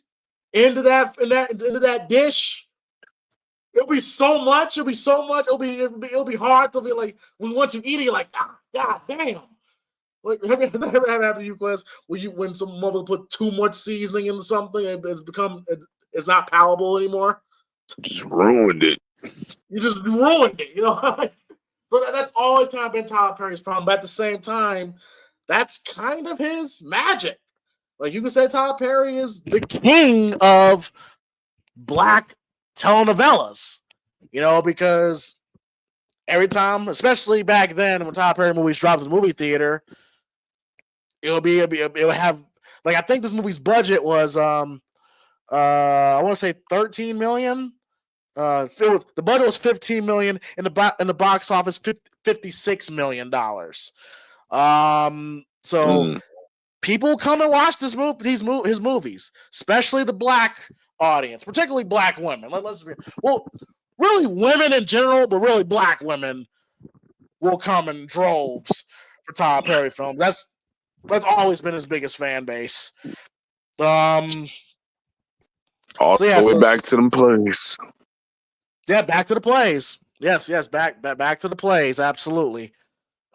into that dish. It'll be so much. It'll be hard to be like once you eat it, you're like, God damn. Like, have you ever had happen to you, Quez? When some mother put too much seasoning into something, it's not palatable anymore. Just ruined it. You just ruined it, So that's always kind of been Tyler Perry's problem. But at the same time, that's kind of his magic. Like you could say, Tyler Perry is the king of black telenovelas. Because every time, especially back then when Tyler Perry movies dropped in the movie theater. It'll have like I think this movie's budget was I want to say 13 million. The budget was 15 million in the box office, $56 million. People come and watch his movies, especially the black audience, particularly black women. Really women in general, but really black women will come in droves for Tyler Perry films. That's always been his biggest fan base. All the way back to them plays. Yeah, back to the plays. Yes, back to the plays. Absolutely.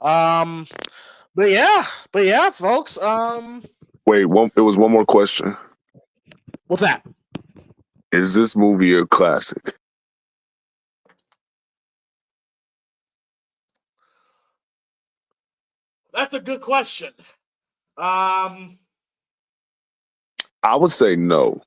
But yeah, folks. Wait, it was one more question. What's that? Is this movie a classic? That's a good question. I would say no.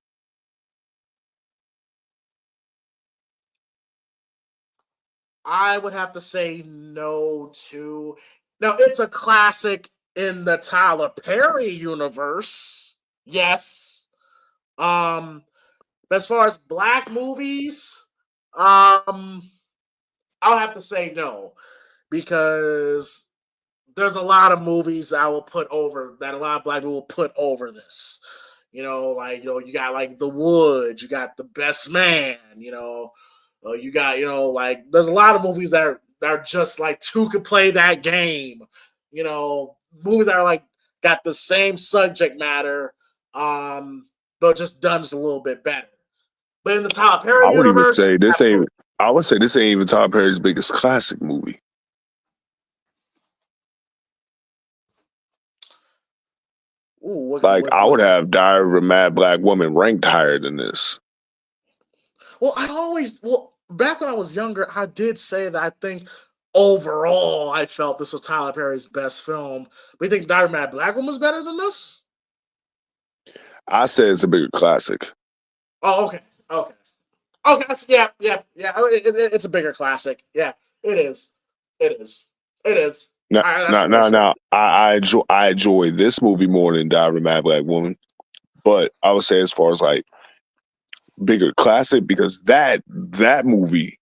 I would have to say no too. Now, it's a classic in the Tyler Perry universe. Yes. As far as black movies, I'll have to say no. Because there's a lot of movies I will put over that a lot of black people will put over this. You got like The Woods, you got The Best Man, you got, there's a lot of movies that are just like two could play that game. Movies that are like got the same subject matter, but just done just a little bit better. But in the Tyler Perry universe, I would say this ain't even Tyler Perry's biggest classic movie. Ooh, I would have Diary of a Mad Black Woman ranked higher than this. Well, back when I was younger, I did say that I think overall, I felt this was Tyler Perry's best film. We think Diary Mad Black Woman was better than this? I say it's a bigger classic. Oh, okay. Okay. Okay. Yeah. It's a bigger classic. Yeah, it is. It is. It is. Now, That's now, what I now, say. now I enjoy this movie more than Diary Mad Black Woman, but I would say as far as like bigger classic because that movie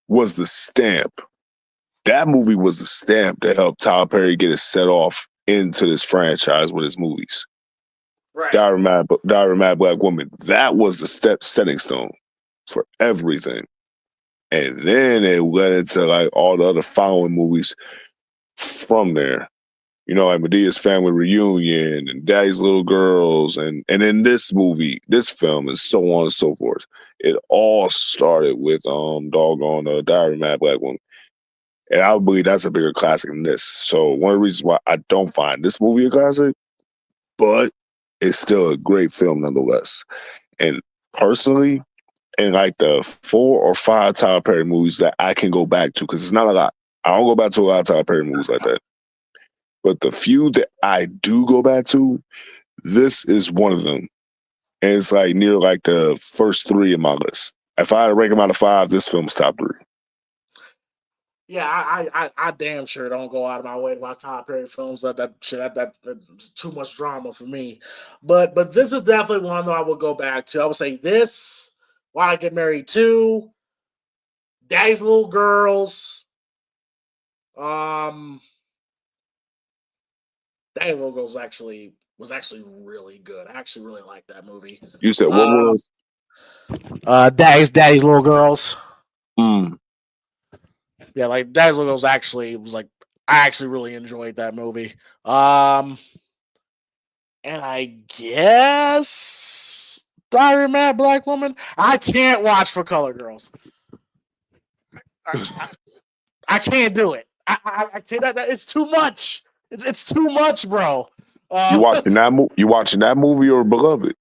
was the stamp. That movie was the stamp that helped Tyler Perry get it set off into this franchise with his movies. Right. Diary Mad Black Woman. That was the setting stone for everything. And then it led into like all the other following movies from there. You know, like Medea's Family Reunion and Daddy's Little Girls, and in this movie, this film, and so on and so forth. It all started with Diary Mad Black Woman. And I believe that's a bigger classic than this. So one of the reasons why I don't find this movie a classic, but it's still a great film nonetheless. And personally, in like the 4 or 5 Tyler Perry movies that I can go back to, because it's not a lot. I don't go back to a lot of Tyler Perry movies like that. But the few that I do go back to, this is one of them. And it's like near like the first 3 in my list. If I had to rank them out of 5, this film's top 3. Yeah, I damn sure don't go out of my way to watch Tyler Perry films. That's too much drama for me. But this is definitely one that I would go back to. I would say this, Why I Get Married Too, Daddy's Little Girls. Daddy's Little Girls was actually really good. I actually really liked that movie. You said what was? Daddy's Little Girls. Mm. Yeah, like Daddy's Little Girls was like I actually really enjoyed that movie. And I guess Diary of a Mad Black Woman. I can't watch For Color Girls. I can't do it. I can't. That it's too much. It's too much, bro. You watching that movie or Beloved?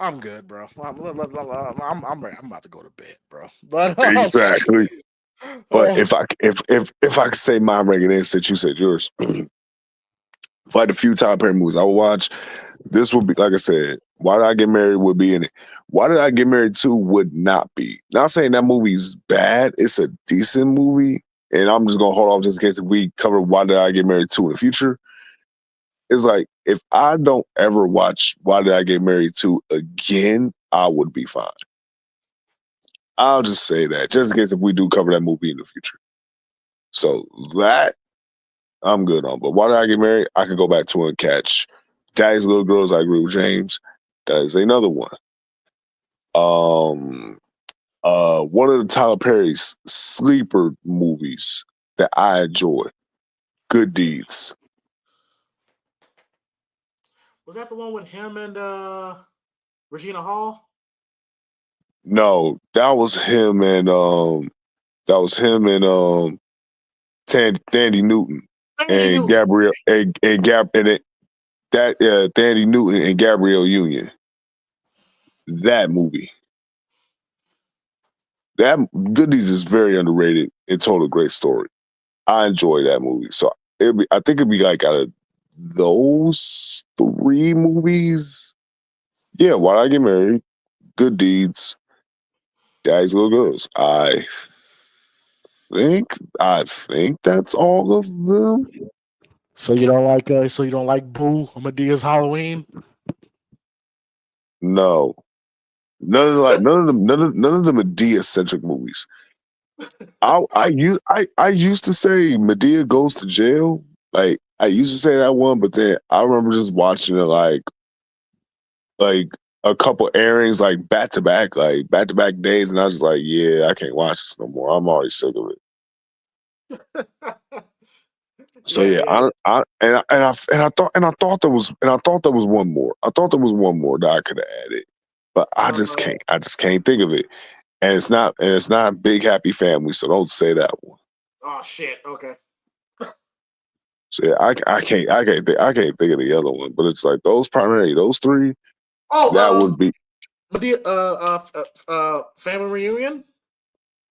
I'm good, bro. I'm about to go to bed, bro. But Exactly. But if I could say my ranking is since you said yours, if I had a few Tyler Perry movies I would watch, this would be, like I said, Why Did I Get Married would be in it. Why Did I Get Married 2 would not be. Not saying that movie's bad. It's a decent movie. And I'm just going to hold off just in case if we cover Why Did I Get Married 2 in the future. It's like, if I don't ever watch Why Did I Get Married 2 again, I would be fine. I'll just say that, just in case if we do cover that movie in the future. So that I'm good on. But Why Did I Get Married? I can go back to and catch Daddy's Little Girls. I agree with James. That is another one. One of the Tyler Perry's sleeper movies that I enjoy, Good Deeds. Was that the one with him and Regina Hall? No, that was him and Thandie Newton and Gabrielle and Thandie Newton and Gabrielle Union. That movie. That Good Deeds is very underrated and told a great story. I enjoy that movie. So I think it'd be like out of those 3 movies. Yeah, Why Did I Get Married? Good Deeds, Daddy's Little Girls. I think that's all of them. So you don't like Boo or Medea's Halloween? No. None of the Medea centric movies. I used to say Medea Goes to Jail. Like I used to say that one, but then I remember just watching it like a couple airings like back to back days, and I was just like, yeah, I can't watch this no more. I'm already sick of it. So I thought there was one more. I thought there was one more that I could have added, but I just can't think of it. And it's not Big Happy Family, so don't say that one. Oh shit! Okay. So yeah, I can't think of the other one, but it's like those 3. Oh, that would be Family Reunion.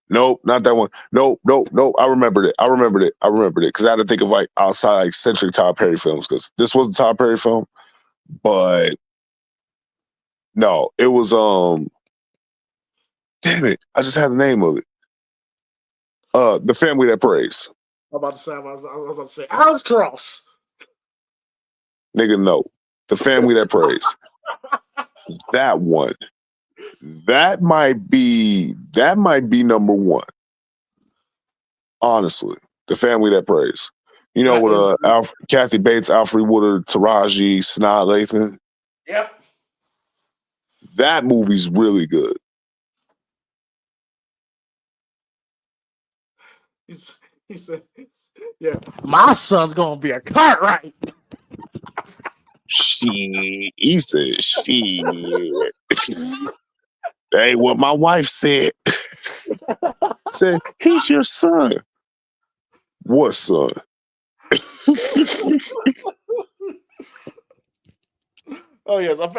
Nope, not that one. Nope. I remembered it because I had to think of like outside like centric Tyler Perry films because this was a Tyler Perry film, but no, it was damn it, I just had the name of it. The Family That Prays. I'm about to say Alex Cross. Nigga, no. The Family That Prays. That one. That might be number one. Honestly. The Family That Prays. You know, with Kathy Bates, Alfred Woodard, Taraji, Sanaa Lathan. Yep. That movie's really good. He said, yeah, my son's gonna be a Cartwright. Shit. He said, shit. That ain't what my wife said. Said, he's your son. What son? Oh yes, a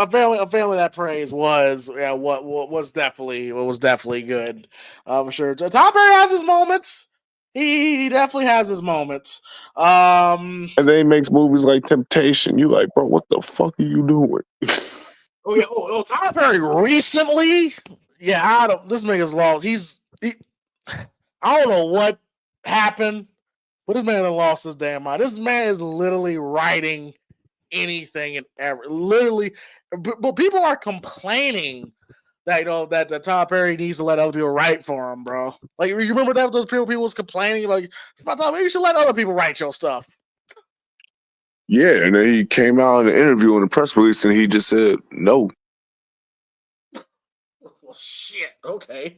family that prays was what was definitely good. For sure. Tom Perry has his moments. He definitely has his moments. And then he makes movies like Temptation. You like, bro, what the fuck are you doing? Oh yeah. Oh, Tom Perry recently. Yeah, this nigga's lost. I don't know what happened, but this man lost his damn mind. This man is literally writing anything and ever. Literally, but people are complaining that that Tyler Perry needs to let other people write for him, bro. Like you remember that those people was complaining like, you should let other people write your stuff. Yeah, and then he came out in an interview in a press release and he just said no. Well, shit. Okay.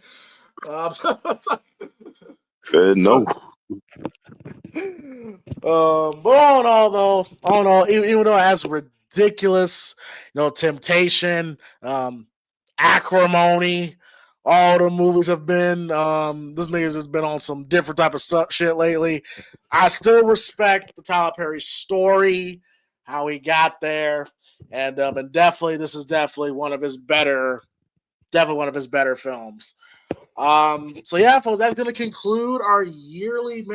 Said no. But all in all, even though it has ridiculous, temptation, acrimony, all the movies have been, this nigga's has been on some different type of shit lately. I still respect the Tyler Perry story, how he got there, and definitely this is definitely one of his better films. So yeah, folks, that's gonna conclude our yearly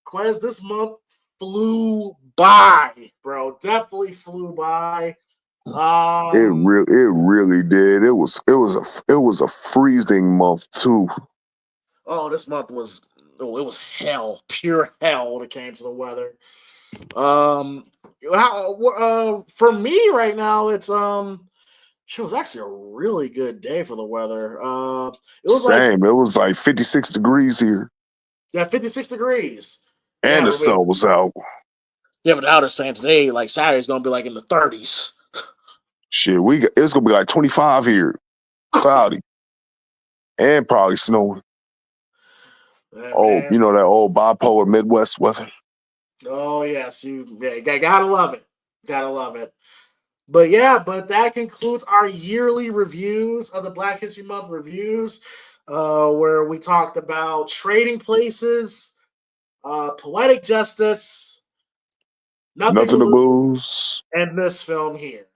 Quez. This month flew by, bro. Definitely flew by. It really did. It was a freezing month too. Oh, this month was it was hell, pure hell when it came to the weather. For me right now, it was actually a really good day for the weather. It was Same. It was like 56 degrees here. Yeah, 56 degrees. And the sun was out. Yeah, but now they're saying today, like Saturday's gonna be like in the 30s. Shit, it's gonna be like 25 here. Cloudy. And probably snowing. Man. You know that old bipolar Midwest weather. Oh yes, gotta love it. Gotta love it. But yeah, that concludes our yearly reviews of the Black History Month reviews, where we talked about Trading Places, Poetic Justice, Nothing to Lose, and this film here.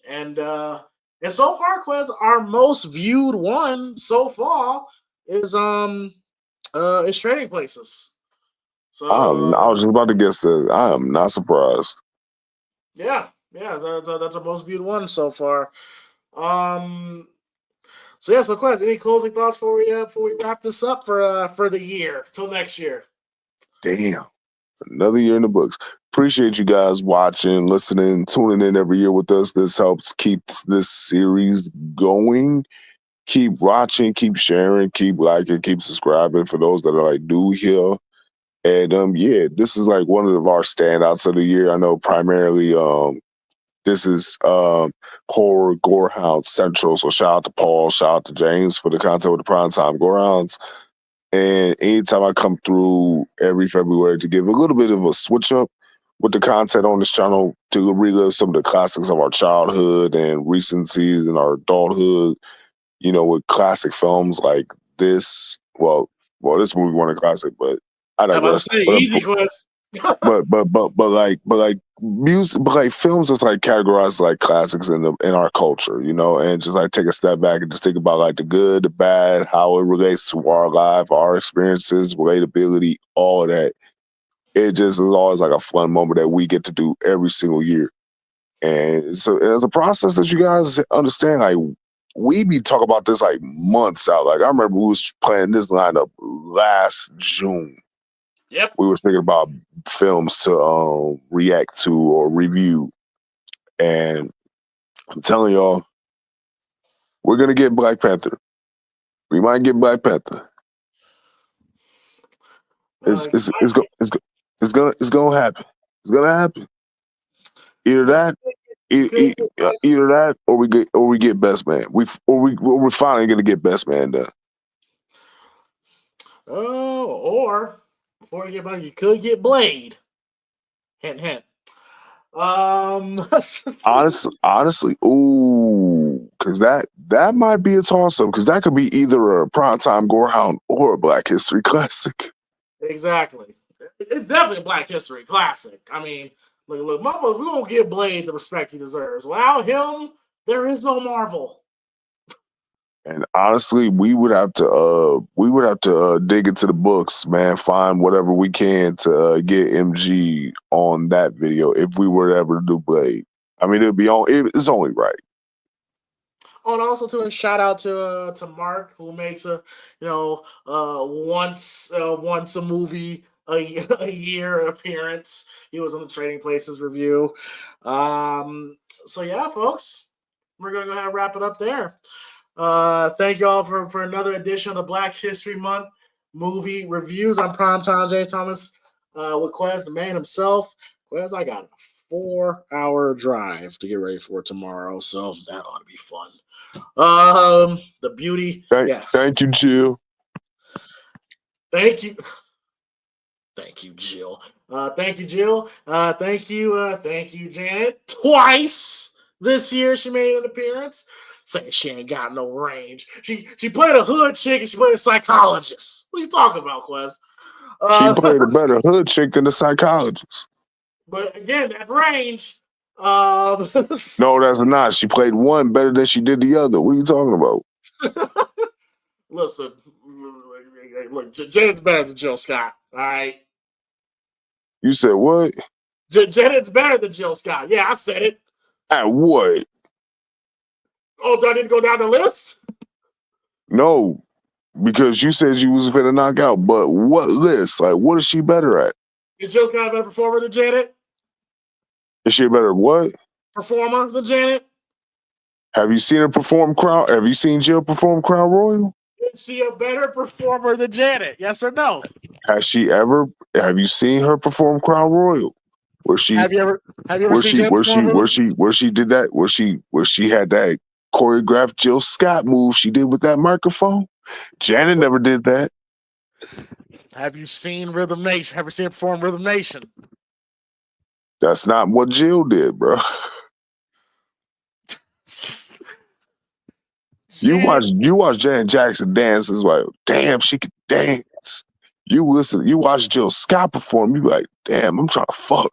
And so far, Quez, our most viewed one so far is Trading Places. So I was just about to guess that. I am not surprised. Yeah, that's our most viewed one so far. So Quez, any closing thoughts before we wrap this up for the year till next year? Damn, another year in the books. Appreciate you guys watching, listening, tuning in every year with us. This helps keep this series going. Keep watching, keep sharing, keep liking, keep subscribing for those that are like new here. And this is like one of our standouts of the year. I know primarily this is horror Gorehound Central. So shout out to Paul, shout out to James for the content with the Primetime Gorehounds. And anytime I come through every February to give a little bit of a switch up with the content on this channel to relive some of the classics of our childhood and recencies in our adulthood, with classic films like this. Well, this movie wasn't a classic, but I digress. I'm about to say, easy Quez. but like music, but like films is like categorized like classics in our culture, you know, and just like take a step back and just think about like the good, the bad, how it relates to our life, our experiences, relatability, all of that. It just is always like a fun moment that we get to do every single year. And so it's a process that you guys understand. Like we be talking about this like months out. Like I remember we was playing this lineup last June. Yep. We was thinking about films to react to or review. And I'm telling y'all, we're gonna get Black Panther. We might get Black Panther. It's gonna happen. It's gonna happen. Either that, either that, or we get Best Man. We're finally gonna get Best Man done. Oh, or before you get back, you could get Blade. Hint, hint. Honestly, ooh, because that might be a toss up. Because that could be either a primetime gorehound or a Black History classic. Exactly. It's definitely a Black History classic. I mean, look, mama, we're gonna give Blade the respect he deserves. Without him, there is no Marvel. And honestly, we would have to dig into the books, man. Find whatever we can to get MG on that video if we were to ever do Blade. I mean, it's only right. Oh, and also to a shout out to Mark, who makes once a movie a year appearance. He was on the Trading Places review. So yeah, folks, we're gonna go ahead and wrap it up there. Thank you all for another edition of the Black History Month movie reviews on Primetime J. Thomas with Quez, the man himself. Quez, I got a 4-hour drive to get ready for tomorrow, so that ought to be fun. The beauty. Thank you, Jill. Thank you. Thank you, Jill. Thank you, Jill. Thank you, Janet. Twice this year she made an appearance. Saying she ain't got no range. She played a hood chick and she played a psychologist. What are you talking about, Quez? She played a better hood chick than the psychologist. But again, that range. No, that's not. She played one better than she did the other. What are you talking about? Listen, look, Janet's better than Jill Scott. All right. You said what? Janet's better than Jill Scott. Yeah, I said it. At what? Oh, I didn't go down the list? No, because you said you was finna knock out. But what list? Like, what is she better at? Is Jill Scott a better performer than Janet? Is she a better what? Performer than Janet? Have you seen her perform Crown? Have you seen Jill perform Crown Royal? Is she a better performer than Janet? Yes or no? Has she ever? Have you seen her perform Crown Royal? Where she? Have you ever seen Janet where she did that? Where she had that choreographed Jill Scott move she did with that microphone? Janet never did that. Have you seen Rhythm Nation? Have you seen her perform Rhythm Nation? That's not what Jill did, bro. You watch Janet Jackson dance, it's like, damn, she could dance. You watch Jill Scott perform, you be like, damn, I'm trying to fuck.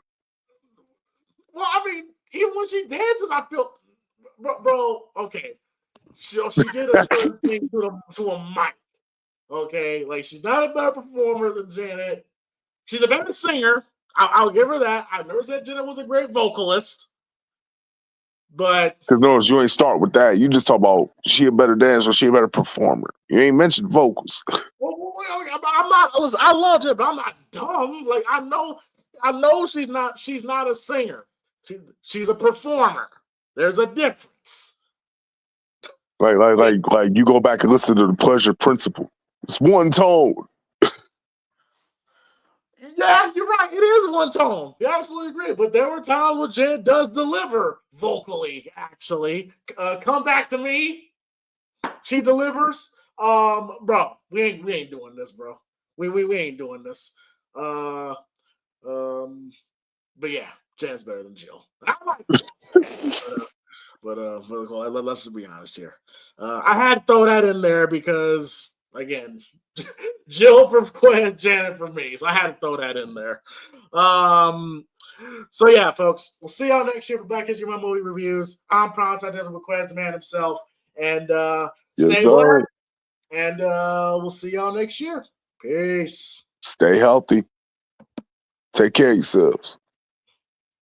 Well, I mean, even when she dances, I feel, bro, okay. She did a certain thing to a mic. Okay, like she's not a better performer than Janet. She's a better singer. I'll give her that. I never said Janet was a great vocalist. But because no, you ain't start with that. You just talk about she a better dancer, she a better performer. You ain't mentioned vocals. Well, I'm not. I love her, but I'm not dumb. Like I know she's not a singer. She's a performer. There's a difference. Like you go back and listen to the Pleasure Principle. It's one tone. Yeah, you're right. It is one tone. You absolutely agree. But there were times where Janet does deliver vocally, actually. Come Back to Me. She delivers. Bro, we ain't doing this, bro. We ain't doing this. But yeah, Janet's better than Jill. I like but let's just be honest here. I had to throw that in there because again, Jill from Quez, Janet from me. So I had to throw that in there. So yeah, folks, we'll see y'all next year for Black History Month movie reviews. I'm Primetime Desert with Quez, the man himself, and stay blessed. And we'll see y'all next year. Peace. Stay healthy. Take care of yourselves.